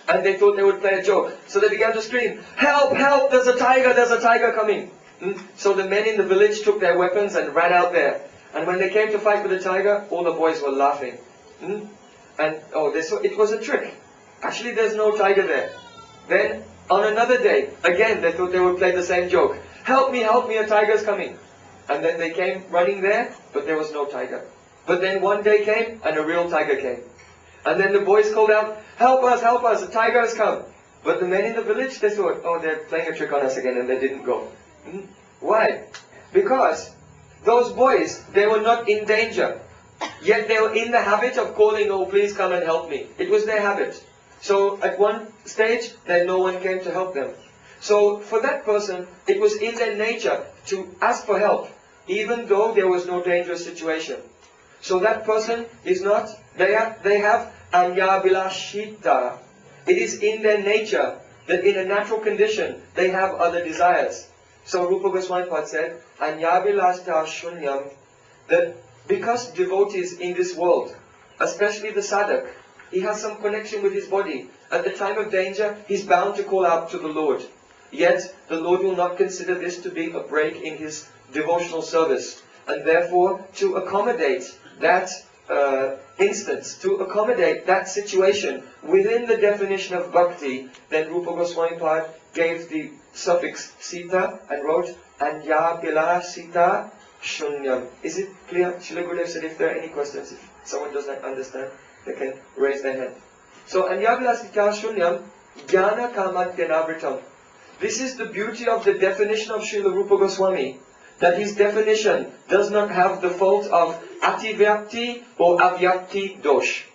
and they thought they would play a joke. So they began to scream, "Help, help, there's a tiger coming." So the men in the village took their weapons and ran out there. And when they came to fight with the tiger, all the boys were laughing. And they saw it was a trick. Actually, there's no tiger there. Then, on another day, again they thought they would play the same joke. Help me, a tiger's coming." And then they came running there, but there was no tiger. But then one day came, and a real tiger came. And then the boys called out, help us, a tiger has come." But the men in the village, they thought, "Oh, they're playing a trick on us again," and they didn't go. Why? Because those boys, they were not in danger. Yet they were in the habit of calling, "Oh, please come and help me." It was their habit. So at one stage, then no one came to help them. So for that person, it was in their nature to ask for help, even though there was no dangerous situation. So that person is not, they have anyabilashita. It is in their nature that in a natural condition, they have other desires. So Rupa Goswami Pad said, anyabilashta shunyam, that because devotees in this world, especially the sadhak, he has some connection with his body. At the time of danger, he's bound to call out to the Lord. Yet, the Lord will not consider this to be a break in his devotional service. And therefore, to accommodate that instance, to accommodate that situation within the definition of bhakti, then Rupa Goswami Pad gave the suffix sita and wrote anyabila sita shunyam. Is it clear? Srila Gurudev said if there are any questions, if someone does not understand, they can raise their hand. So anyabila sita shunyam jnana kamadyanavritam. This is the beauty of the definition of Srila Rupa Goswami, that his definition does not have the fault of ativyakti or avyakti dosh.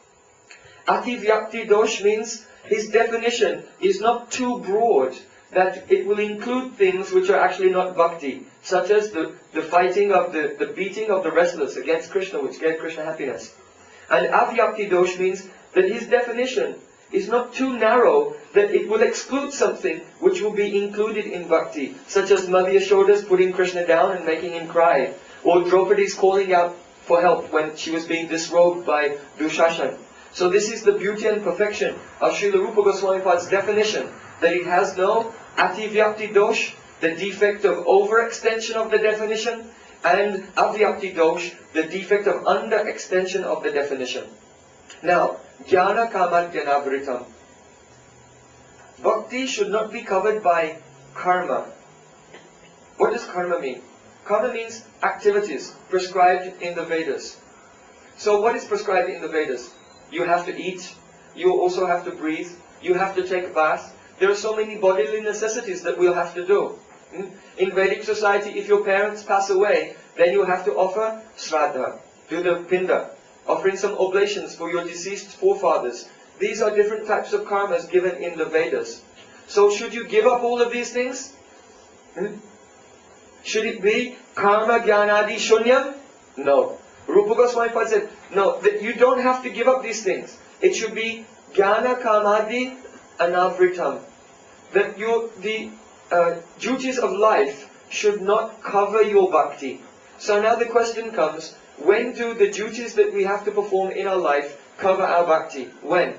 Ativyakti dosh means his definition is not too broad, that it will include things which are actually not bhakti, such as the fighting of the beating of the wrestlers against Krishna, which gave Krishna happiness. And avyakti dosh means that his definition is not too narrow, that it will exclude something which will be included in bhakti, such as Madhya Yashoda's putting Krishna down and making him cry, or Draupadi's calling out for help when she was being disrobed by Dushashan. So this is the beauty and perfection of Srila Rupa Goswami Pad's definition, that it has no ativyakti dosh, the defect of overextension of the definition, and avyakti dosh, the defect of underextension of the definition. Now, jnana kamadyanavritam. Bhakti should not be covered by karma. What does karma mean? Karma means activities prescribed in the Vedas. So what is prescribed in the Vedas? You have to eat, you also have to breathe, you have to take a bath. There are so many bodily necessities that we'll have to do. In Vedic society, if your parents pass away, then you have to offer shraddha, do the pinda, offering some oblations for your deceased forefathers. These are different types of karmas given in the Vedas. So should you give up all of these things? Should it be karma jnanadi shunyam? No. Rupa Goswami Pad said, no, that you don't have to give up these things. It should be jnana kamadi anavritam. That the duties of life should not cover your bhakti. So now the question comes, when do the duties that we have to perform in our life cover our bhakti? When?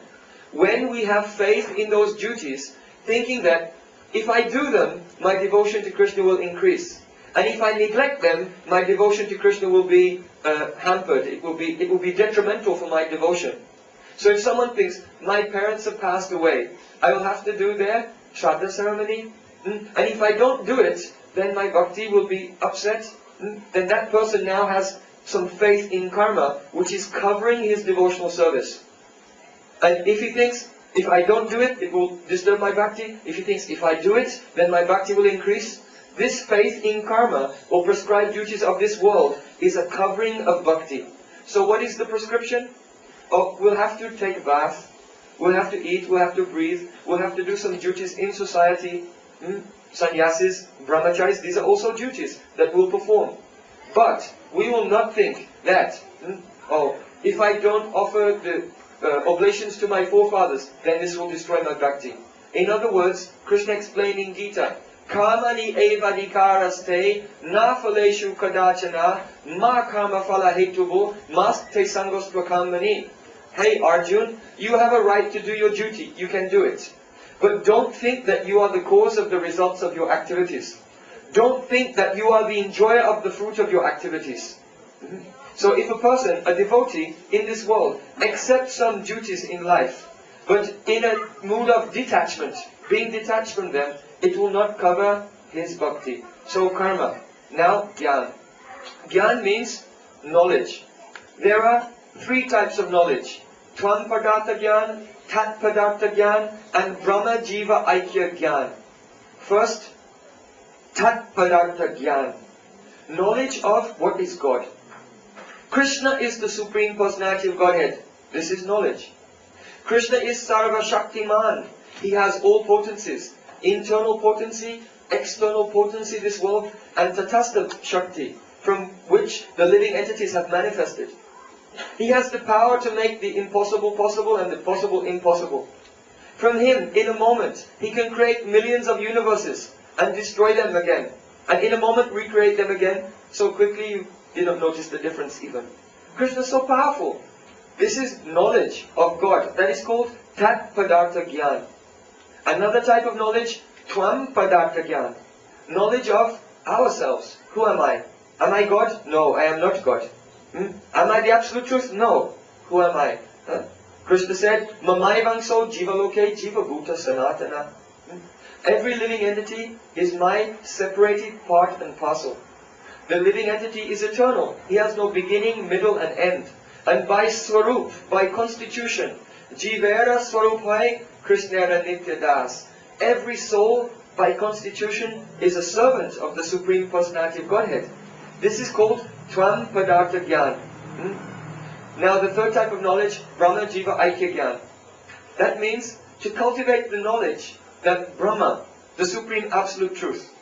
When we have faith in those duties, thinking that if I do them, my devotion to Krishna will increase. And if I neglect them, my devotion to Krishna will be hampered. It will be detrimental for my devotion. So if someone thinks, my parents have passed away, I will have to do their Shraddha ceremony, and if I don't do it, then my bhakti will be upset, then that person now has some faith in karma, which is covering his devotional service. And if he thinks, if I don't do it, it will disturb my bhakti. If he thinks, if I do it, then my bhakti will increase. This faith in karma, or prescribed duties of this world, is a covering of bhakti. So what is the prescription? Oh, we'll have to take a bath, we'll have to eat, we'll have to breathe, we'll have to do some duties in society. Sannyasis, brahmacharis, these are also duties that we'll perform. But we will not think that, if I don't offer the oblations to my forefathers, then this will destroy my bhakti. In other words, Krishna explained in Gita, Kamani evadikaraste na phaleshu kadachana ma karma phala hetuvo maste sangos prakamani. Hey Arjun, you have a right to do your duty, you can do it. But don't think that you are the cause of the results of your activities. Don't think that you are the enjoyer of the fruit of your activities. So if a person, a devotee in this world, accepts some duties in life, but in a mood of detachment, being detached from them, it will not cover his bhakti. So karma. Now jnana. Jnana means knowledge. There are three types of knowledge. Tvam padartha jnana, tat padartha jnana, and Brahma Jiva Aikya jnana. First, tat padartha jnana. Knowledge of what is God. Krishna is the Supreme Personality of Godhead. This is knowledge. Krishna is Sarva Shaktiman. He has all potencies. Internal potency, external potency, this world, and Tatastha Shakti, from which the living entities have manifested. He has the power to make the impossible possible and the possible impossible. From him, in a moment, he can create millions of universes and destroy them again. And in a moment recreate them again, so quickly you don't notice the difference even. Krishna is so powerful. This is knowledge of God. That is called Tat Padartha Gyan. Another type of knowledge, Tvam Padartha Gyan. Knowledge of ourselves. Who am I? Am I God? No, I am not God. Am I the absolute truth? No. Who am I? Krishna said, Mamaivangso Jivaloke Jiva Bhuta Sanatana. Every living entity is my separated part and parcel. The living entity is eternal. He has no beginning, middle and end. And by Swarup, by constitution, Jivera Swarupai Krishnera Nityadas. Every soul, by constitution, is a servant of the Supreme Personality of Godhead. This is called Tvam Padartha Gyan. Now the third type of knowledge, Brahma Jiva Aikya Gyan. That means to cultivate the knowledge that Brahma, the Supreme Absolute Truth,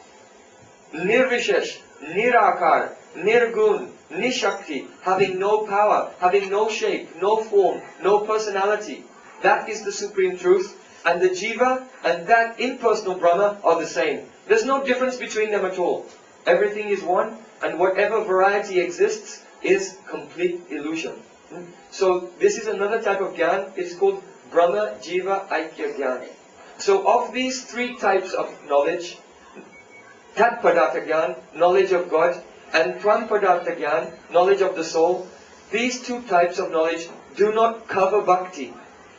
Nirvishesh, Nirakar, Nirgun, Nishakti, having no power, having no shape, no form, no personality, that is the Supreme Truth, and the Jiva and that impersonal Brahma are the same. There's no difference between them at all. Everything is one, and whatever variety exists is complete illusion. So this is another type of Gyan. It's called Brahma Jiva Aikya Gyan. So of these three types of knowledge, Tat Padartha Gyan, knowledge of God, and Tvam Padartha Gyan, knowledge of the soul, these two types of knowledge do not cover bhakti.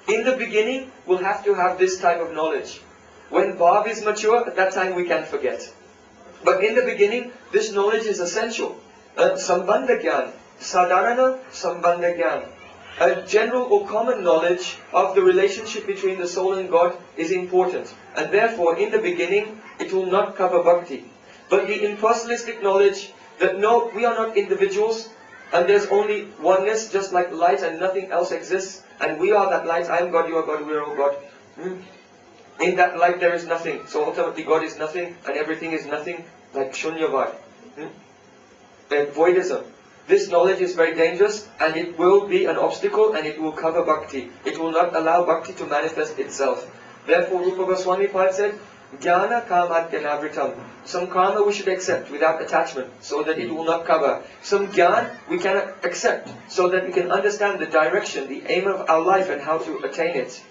In the beginning, we'll have to have this type of knowledge. When bhav is mature, at that time we can forget. But in the beginning, this knowledge is essential. Sambandha Gyan, Sadharana Sambandha Gyan. A general or common knowledge of the relationship between the soul and God is important. And therefore, in the beginning, it will not cover bhakti. But the impersonalistic knowledge that no, we are not individuals, and there's only oneness, just like light and nothing else exists, and we are that light, I am God, you are God, we are all God. In that light there is nothing. So ultimately God is nothing and everything is nothing, like Shunyavad. And voidism. This knowledge is very dangerous and it will be an obstacle and it will cover bhakti. It will not allow bhakti to manifest itself. Therefore Rupa Goswami Pad said, Jnana kamadyanavritam. Some karma we should accept without attachment, so that it will not cover. Some jnana we cannot accept, so that we can understand the direction, the aim of our life and how to attain it.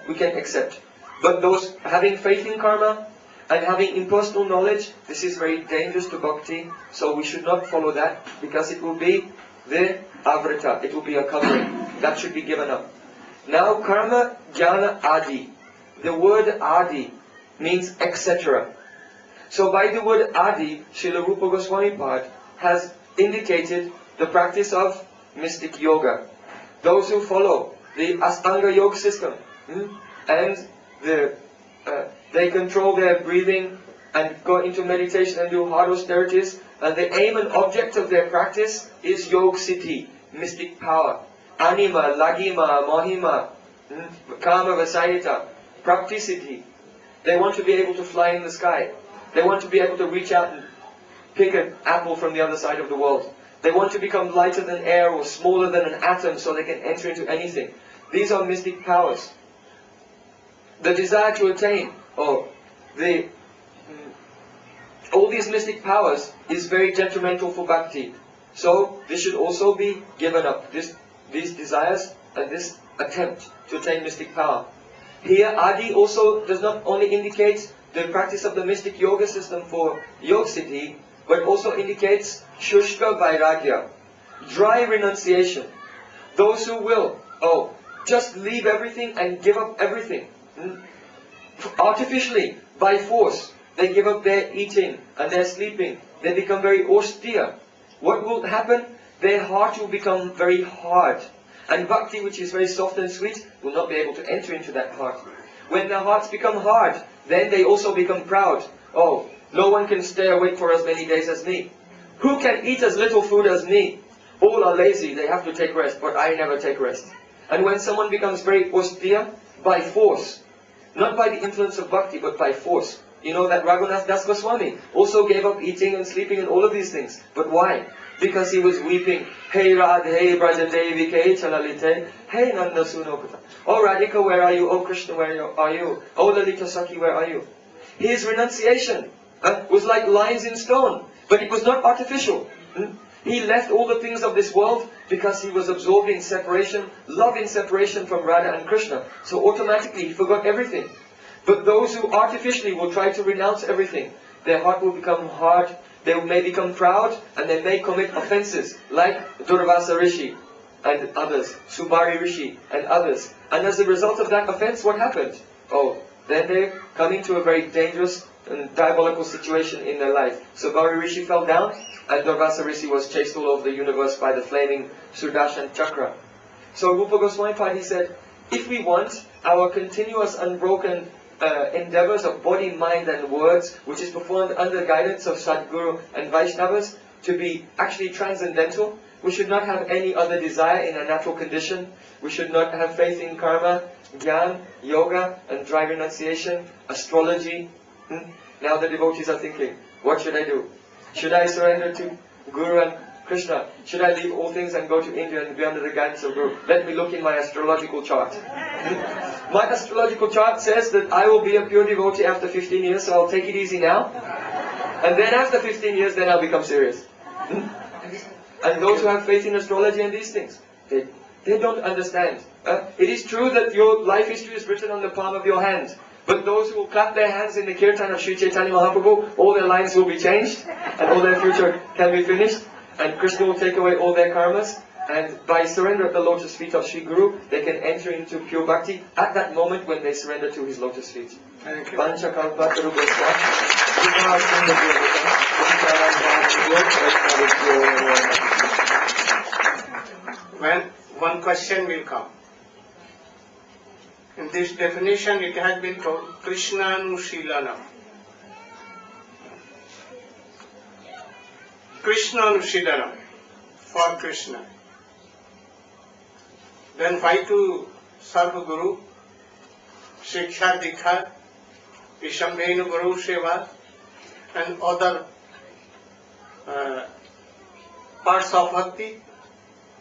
We can accept. But those having faith in karma and having impersonal knowledge, this is very dangerous to bhakti, so we should not follow that, because it will be the avrita, it will be a covering. That should be given up. Now karma, jnana, adi. The word adi means etc. So by the word adi, Srila Rupa Goswami Pad has indicated the practice of mystic yoga. Those who follow the Astanga yoga system and they control their breathing and go into meditation and do hard austerities, and the aim and object of their practice is yoga siddhi, mystic power, anima, lagima, mohima, kama vasayita, practicity. They want to be able to fly in the sky. They want to be able to reach out and pick an apple from the other side of the world. They want to become lighter than air or smaller than an atom so they can enter into anything. These are mystic powers. The desire to attain, all these mystic powers is very detrimental for bhakti. So this should also be given up, these desires and this attempt to attain mystic power. Here, Adi also does not only indicate the practice of the mystic yoga system for yoga siddhi, but also indicates shushka vairagya, dry renunciation. Those who will, just leave everything and give up everything. Artificially, by force, they give up their eating and their sleeping. They become very austere. What will happen? Their heart will become very hard. And bhakti, which is very soft and sweet, will not be able to enter into that heart. When their hearts become hard, then they also become proud. Oh, no one can stay awake for as many days as me. Who can eat as little food as me? All are lazy, they have to take rest, but I never take rest. And when someone becomes very austere, by force, not by the influence of bhakti, but by force. You know that Raghunath Das Goswami also gave up eating and sleeping and all of these things. But why? Because he was weeping. Hey Radhe Braja Devi Ke Chalalite. Hey Nanda Sunokata. Oh Radhika, where are you? Oh Krishna, where are you? Oh Lalita Saki, where are you? His renunciation was like lines in stone. But it was not artificial. He left all the things of this world because he was absorbed in separation, love in separation from Radha and Krishna. So automatically he forgot everything. But those who artificially will try to renounce everything, their heart will become hard, they may become proud, and they may commit offenses, like Durvasa Rishi and others, Subari Rishi and others. And as a result of that offense, what happened? Then they're coming to a very dangerous and diabolical situation in their life. Subari Rishi fell down, and Durvasa Rishi was chased all over the universe by the flaming Sudarshan Chakra. So Rupa Goswami Pad, he said, if we want our continuous unbroken endeavors of body, mind and words, which is performed under the guidance of Sadguru and Vaishnavas, to be actually transcendental, we should not have any other desire in a natural condition. We should not have faith in karma, jnana, yoga and dry renunciation, astrology. Now the devotees are thinking, what should I do? Should I surrender to Guru and Krishna? Should I leave all things and go to India and be under the guidance of Guru? Let me look in my astrological chart. My astrological chart says that I will be a pure devotee after 15 years, so I'll take it easy now. And then after 15 years, then I'll become serious. And those who have faith in astrology and these things, they don't understand. It is true that your life history is written on the palm of your hand. But those who will clap their hands in the kirtan of Sri Chaitanya Mahaprabhu, all their lives will be changed, and all their future can be finished, and Krishna will take away all their karmas, and by surrender at the lotus feet of Sri Guru, they can enter into pure bhakti at that moment when they surrender to his lotus feet. Thank you. When one question will come. In this definition, it has been called Krishnanushilana. Krishnanushilana, for Krishna. Then why to serve Guru, Shiksha Dikha, Vishambhenu Guru Seva, and other parts of Bhakti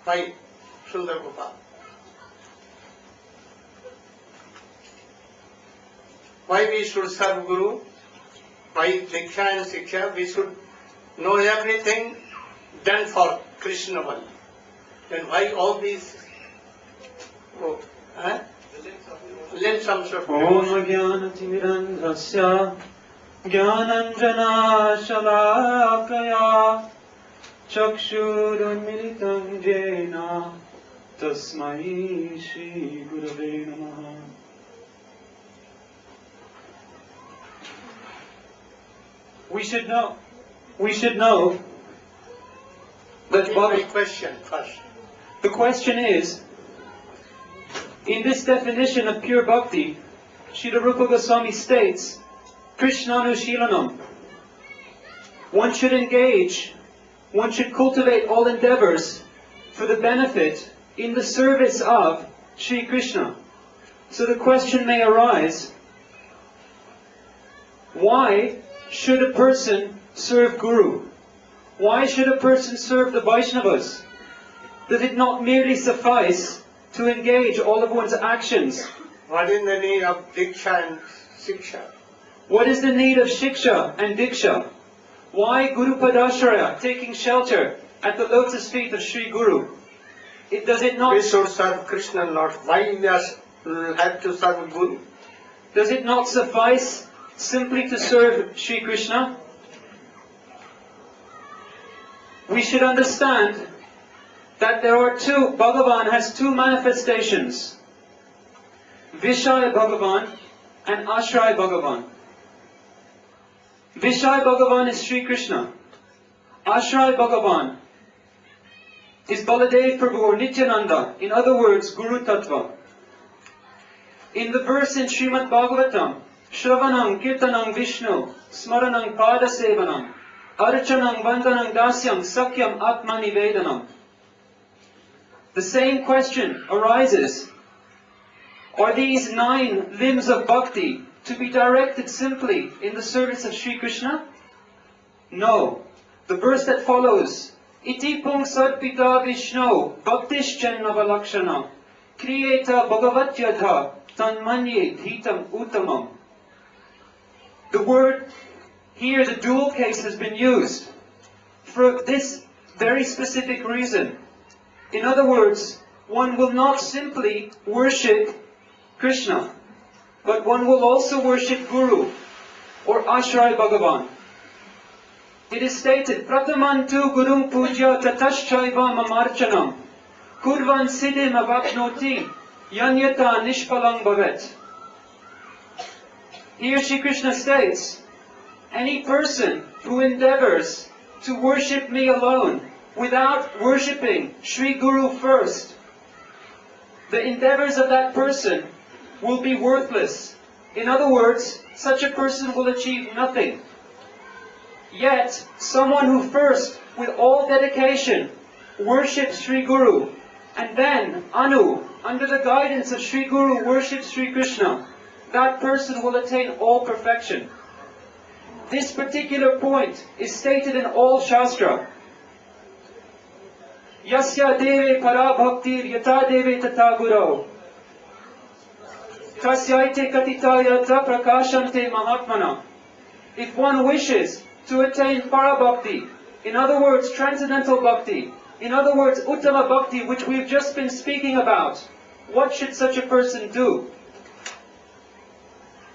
by Sundar Gopal. Why we should serve Guru? By Diksha and Siksha, we should know everything done for Krishna only. Then why all these limbs of Om Jnanatimirandhasya Jnananjana Shalakaya Chakshurunmilitam Jena Tasmai Shri Gurave Namaha. We should know that my question first. the question is, in this definition of pure bhakti, Srila Rupa Goswami states, Krishnanushilanam. One should engage, one should cultivate all endeavors for the benefit in the service of Sri Krishna. So the question may arise, why should a person serve Guru? Why should a person serve the Vaishnavas? Does it not merely suffice to engage all of one's actions? What is the need of Diksha and Siksha? What is the need of Shiksha and Diksha? Why Guru Padashraya, taking shelter at the lotus feet of Sri Guru? Does it not We should serve Krishna, not why we have to serve Guru? Does it not suffice simply to serve Sri Krishna? We should understand that Bhagavan has two manifestations, Vishaya Bhagavan and Ashray Bhagavan. Vishaya Bhagavan is Sri Krishna. Ashray Bhagavan is Baladev Prabhu or Nityananda, in other words, Guru Tattva. In the verse in Srimad Bhagavatam, Shravanam Kirtanam Vishnu Smaranam Pada Sevanam Archanam Vandanam Dasyam Sakyam Atmani Vedanam. The same question arises. Are these 9 limbs of bhakti to be directed simply in the service of Sri Krishna? No. The verse that follows, Iti pung sadpita Vishnu bhaktischennava kriyeta bhagavatyadha tanmanye dhitam uttamam. The word here, the dual case, has been used for this very specific reason. In other words, one will not simply worship Krishna, but one will also worship Guru or Ashray Bhagavan. It is stated, Pratamantu Gurum Puja Tataschaiva Mamarchanam Kurvan Siddhim Avapnoti Yanyata Nishpalang Bhavet. Here Shri Krishna states, any person who endeavors to worship me alone without worshipping Sri Guru first, the endeavors of that person will be worthless. In other words, such a person will achieve nothing. Yet, someone who first, with all dedication, worships Sri Guru, and then, under the guidance of Sri Guru, worships Sri Krishna, that person will attain all perfection. This particular point is stated in all Shastra. Yasya deve para bhaktir yata deve tata guru. Tasyaite katitaya ta prakashante mahatmana. If one wishes to attain para bhakti, in other words, transcendental bhakti, in other words, uttama bhakti, which we've just been speaking about, what should such a person do?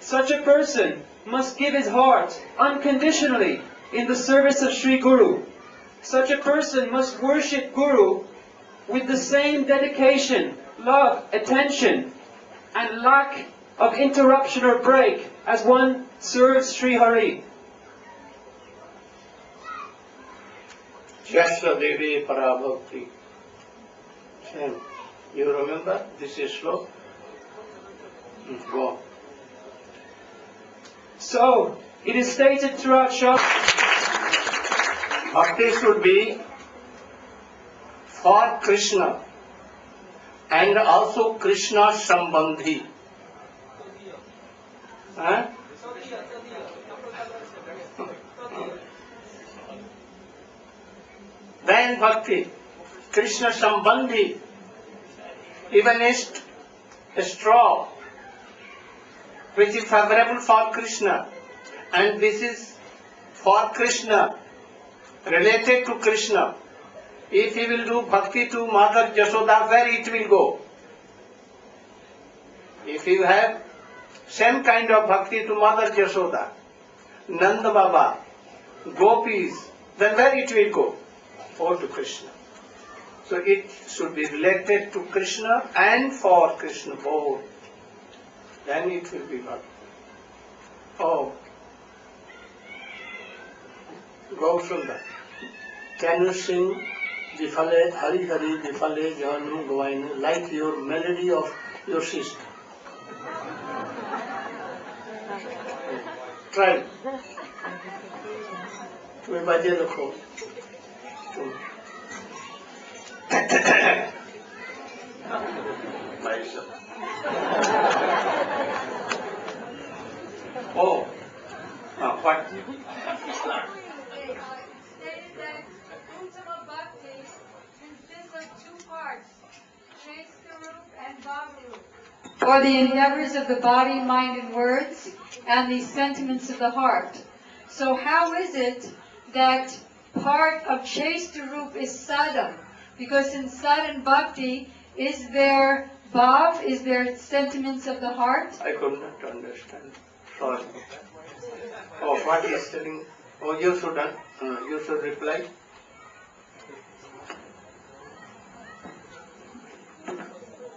Such a person must give his heart unconditionally in the service of Sri Guru. Such a person must worship Guru with the same dedication, love, attention, and lack of interruption or break as one serves Sri Hari. Yasya Devi Parabhakti. You remember? This is slow. Go. So, it is stated throughout Shastra, Bhakti should be for Krishna and also Krishna Sambandhi. then bhakti, Krishna sambandhi, even a straw which is favorable for Krishna, and this is for Krishna, related to Krishna. If he will do bhakti to Mother Jashoda, where it will go? If you have same kind of bhakti to Mother Jashoda, Nanda Baba, Gopis, then where it will go? Or to Krishna. So it should be related to Krishna and for Krishna both. Then it will be bhakti. Oh, Gausunda, can you sing Difale, Hari Hari, Difale, Janu, Govain, like your melody of your sister? Try. तुम्हें बाजे रखो तुम Oh, what? Stated that Uttama Bhakti consists of two parts, Shaistarup and Bhavarup, or the endeavors of the body, mind, and words, and the sentiments of the heart. So how is it that part of Shaistarup is sadhana? Because in sadhana bhakti, is there bhav, is there sentiments of the heart? I could not understand. Sorry. Oh, what he is telling? Oh, you should reply.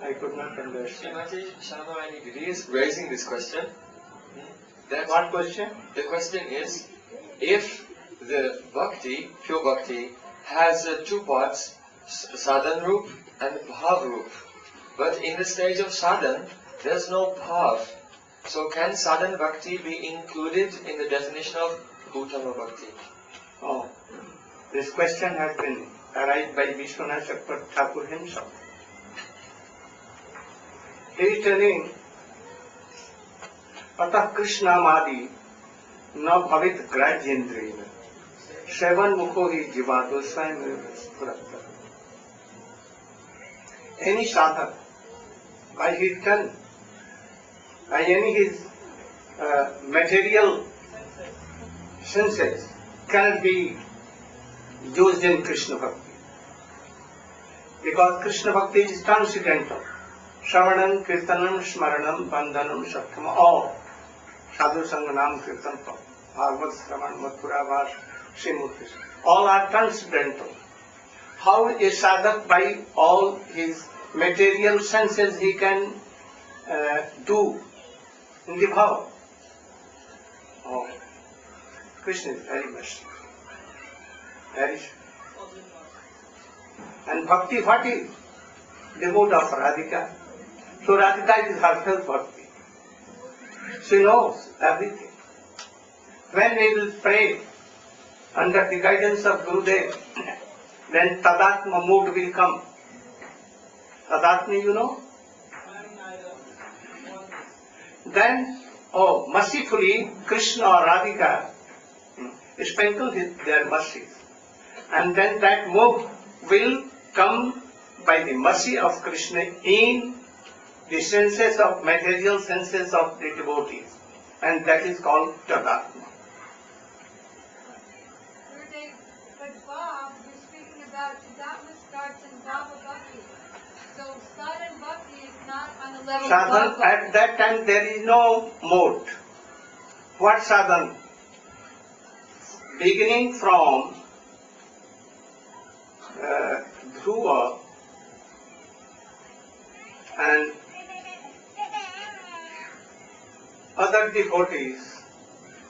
I could not understand. Srimati Shanamani is raising this question. That What question? the question is, if the bhakti, pure bhakti, has two parts, sadhan roop and bhav roop, but in the stage of sadhan, there's no bhav. So can sadhan bhakti be included in the definition of Uttama bhakti? Oh, this question has been arised by Vishwanath Chakravarti Thakur himself. He is telling, Atah Krishna Madi na bhavit grajyendrena sevan mukho hi jivado swayam spuratta. Any sadhak, by his tongue, by any his material senses, cannot be used in Krishna Bhakti. Because Krishna Bhakti is transcendental. Shravanam, Kirtanam, Smaranam, Bandhanam, Shaktam, all. Sadhu Sanganam, Kirtan, Bhagavad, Shravan, Mathura, Vas, Srimurti. All are transcendental. How a sadhak by all his material senses he can do in the bhava? Oh, Krishna is very merciful. Very. And bhakti, what is? The mood of Radhika. So Radhika is herself bhakti. She knows everything. When we will pray under the guidance of Gurudev, then Tadatma mood will come. Tadatma, you know? Then, oh, mercifully, Krishna or Radhika sprinkle their mercies. And then that mood will come by the mercy of Krishna in the senses of material senses of the devotees, and that is called Tadatma. But Bob, you're speaking about Tadatma starts in Bhava Bhakti. So sadhana bhakti is not on the level of Sadhan, Bhava. at that time there is no mode. What sadhan? Beginning from Dhruva and other devotees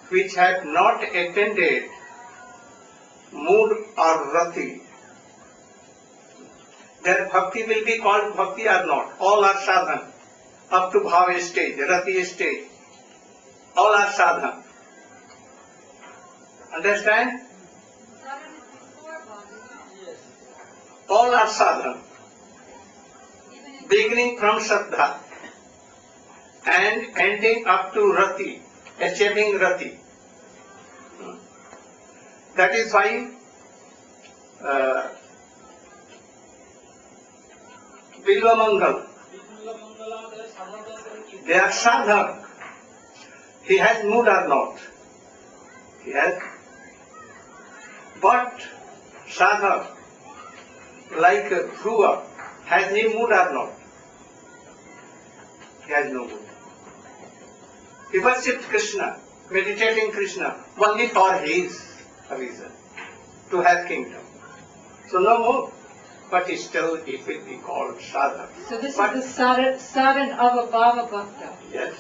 which have not attended mood or rati, their bhakti will be called bhakti or not. All are sadhan up to bhava stage, rati stage. All are sadhan. Understand? Sadhana is before Bhava. All are sadhan. Even in Beginning from Shraddha and ending up to Rati, achieving Rati. That is why Bilvamangal. They are sadhak. He has mood or not. He has. But sadhak, like Dhruva, has he mood or not? He has no mood. He worships Krishna, meditating Krishna, only for his reason, to have kingdom. So no more. But still it will be called sadhak. So this But- is the sadhan of a Bhava Bhakta. Yes.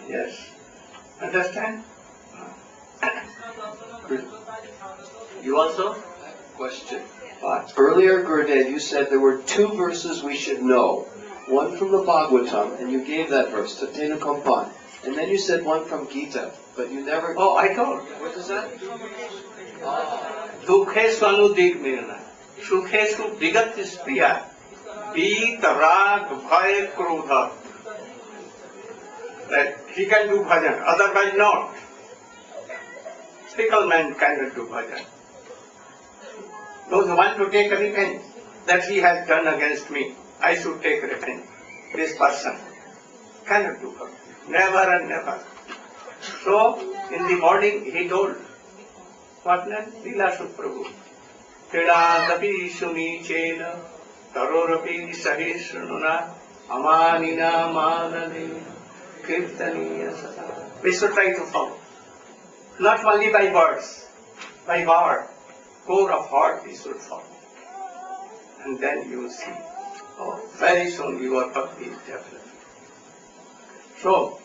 Yes. Understand? You also? Question. What? Earlier, Gurudev, you said there were two verses we should know. One from the Bhagavatam, and you gave that verse, Tatenu Kampan. And then you said one from Gita, but you never... Oh, I told. What is that? Dukhesu anudigmirna, sukhesu vigat spriya, beat, rag, bhay, krodha. That he can do bhajan, otherwise not. Fickle man cannot do bhajan. Those who want to take revenge that he has done against me, I should take revenge. This person cannot do bhajan. Never and never. So, in the morning he told, what name? Leela Prabhu. Tidadapi sunichena, tarorapi sahisranuna, amanina manane, kirtaniya sada. We should try to follow. Not only by words, by heart, core of heart we should follow. And then you will see, oh, very soon your bhakti is developed. So,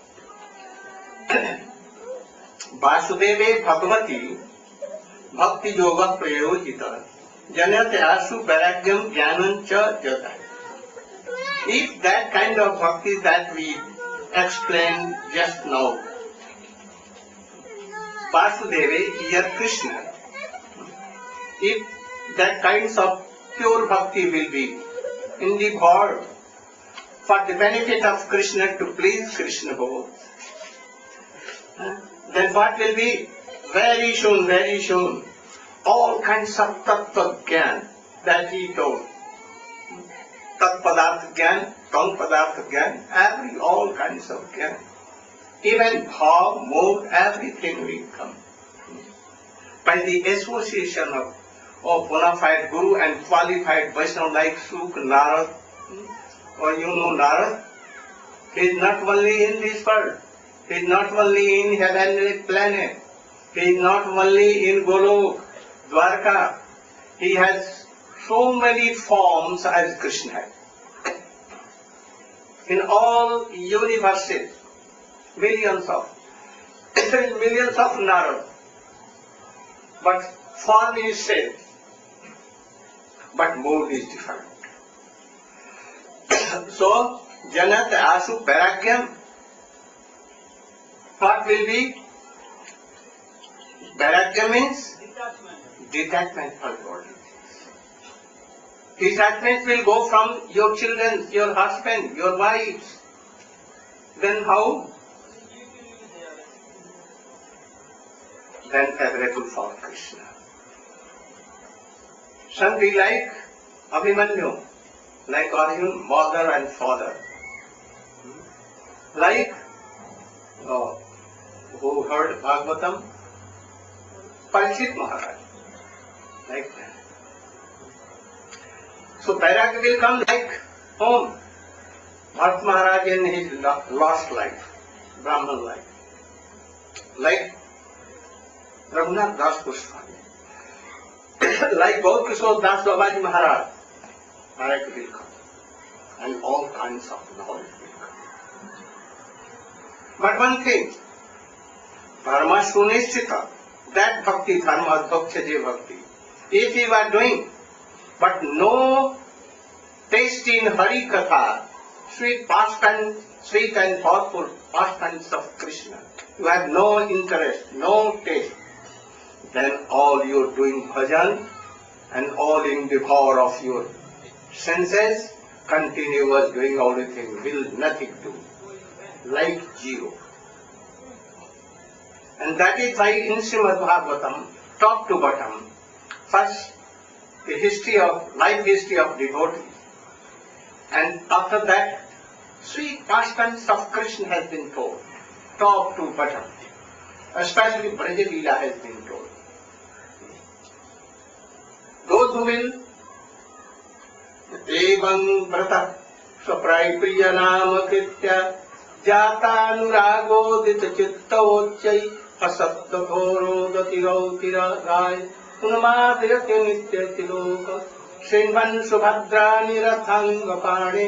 Vasudeve Bhagavati Bhakti Yoga Prayojita Janat Asu Vairagyam Jnanam Cha Jata. If that kind of bhakti that we explained just now, Vasudeva, here Krishna, if that kinds of pure bhakti will be in the world for the benefit of Krishna, to please Krishna both, then what will be? Very soon, all kinds of tattva gyan that he told. Tat padartha gyan, tang padartha gyan, all kinds of gyan. Even bhav, mood, everything will come. By the association of bona fide Guru and qualified Vaishnava like Suk, Narad, or you know Narad, he is not only in this world, he is not only in heavenly planet, he is not only in Golok, Dwarka, he has so many forms as Krishna. In all universes, millions of Narad, but form is same, but mode is different. So, Janat Asu Vairagyam, what will be? Vairagyam means detachment from body. Detachment will go from your children, your husband, your wives. Then how? Then favorable for Krishna. Some be like Abhimanyu, like Arjun, mother and father. Like, who heard Bhagavatam? Parikshit Maharaj. Like that. So Vairagya will come like home. Bharat Maharaj in his lost life, Brahman life. Like Raghunath Das Goswami. Like Gaur Kishore Das Babaji Maharaj. Vairagya will come. And all kinds of knowledge will come. But one thing, Dharma Sunishchita, that bhakti, Dharma Adbhakti Bhakti, if you are doing, but no taste in Hari Katha, sweet and powerful pastimes of Krishna, you have no interest, no taste, then all you are doing bhajan and all in the power of your senses, continuous doing everything, will nothing do, like zero. And that is why in Srimad Bhagavatam, top to bottom, first the life history of devotee, and after that, sweet pastimes of Krishna has been told, top to bottom. Especially Braja Leela has been told. Those who will Evam Brata Saprai Priya Nama Kritya Jata Nuragoditta Chitta Ochai Asabda Ghoro Datiro Tira Gai Unamadhyati Nitya Tiloka Srinvan Subhadrani Rathanga Pane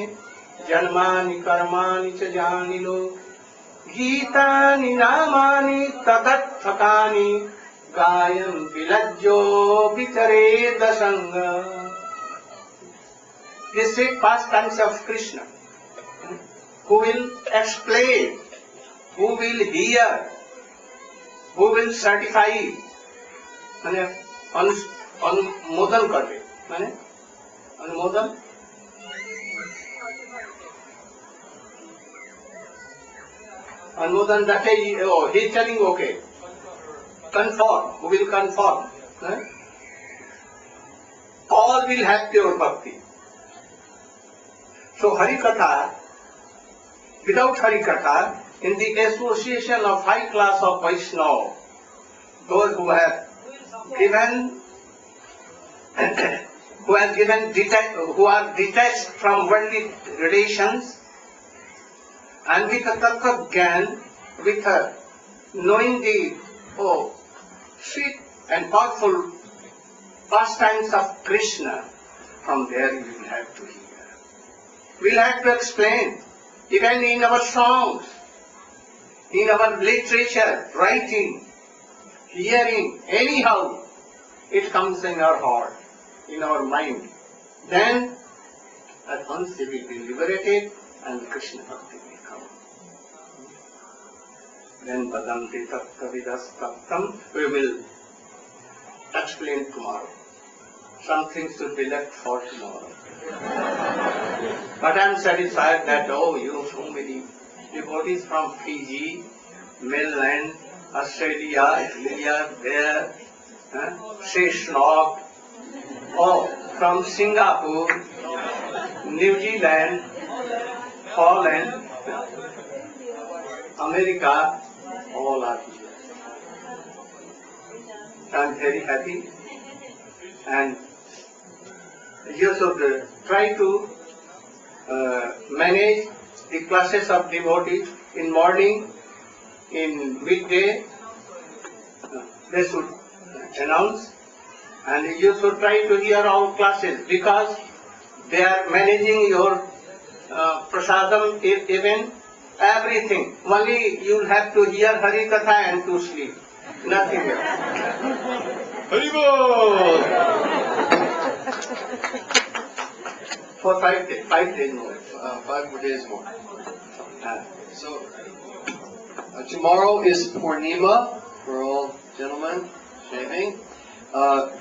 Janmani Karmani Chajani Lo Gitani Namani Tatatthakani Gayam Vilajjo Vichare Dasanga. This is pastimes of Krishna, who will explain, who will hear, who will certify, अनुमोदन करवे, माने अनुमोदन अनुमोदन that is he is telling okay, conform, who will conform, all will have pure bhakti. So Hari Katha, without Hari Katha, in the association of high class of Vaishnava, those who have given, who are detached from worldly relations, and with a tattva gyan, with her knowing the sweet and powerful pastimes of Krishna, from there you will have to hear. We will have to explain, even in our songs, in our literature, writing, hearing, anyhow, it comes in our heart, in our mind. Then, at once we will be liberated and Krishna Bhakti will come. Then, Vadanti Tattva Vidas Tattam, we will explain tomorrow. Some things should be left for tomorrow. But I am satisfied that, so many devotees from Fiji, mainland, Australia, India, there, Seychelles, from Singapore, New Zealand, Holland, America, all are here. I am very happy, and you should try to manage the classes of devotees in morning, in midday. They should announce, and you should try to hear all classes, because they are managing your prasadam event, everything. Only you will have to hear Hari Katha and to sleep, nothing else. Haribol! For 5 days, 5 days more. 5 more days more. So, tomorrow is Purnima for all gentlemen shaving.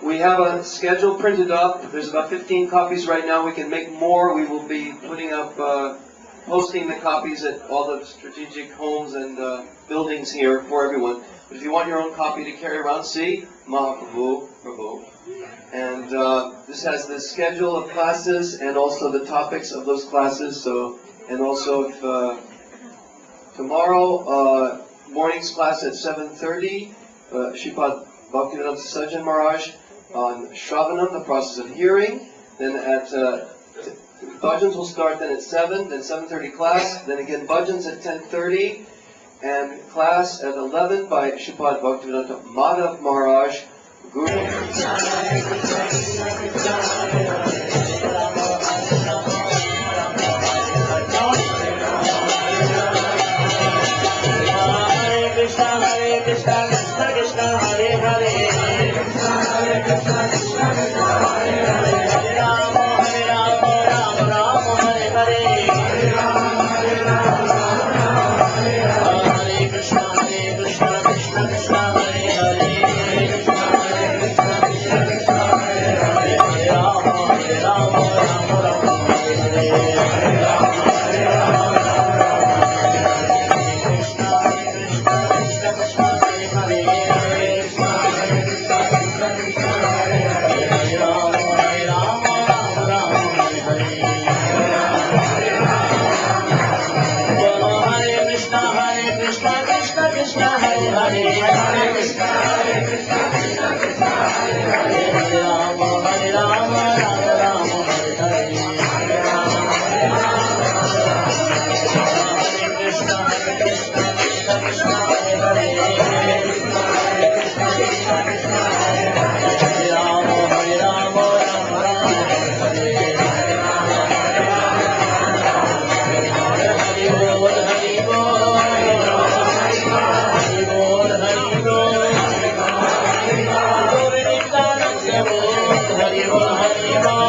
We have a schedule printed up. There's about 15 copies right now. We can make more. We will be putting up, posting the copies at all the strategic homes and buildings here for everyone. But if you want your own copy to carry around, see Mahaprabhu, Prabhu. And this has the schedule of classes and also the topics of those classes. So, and also if, tomorrow morning's class at 7:30, Sripad Bhaktivedanta Sajan Maharaj on Shravanam, the process of hearing. Then at bhajans will start then at 7, then 7:30 class, then again bhajans at 10:30, and class at 11 by Sripad Bhaktivedanta Madhav Maharaj. Guru. Shiva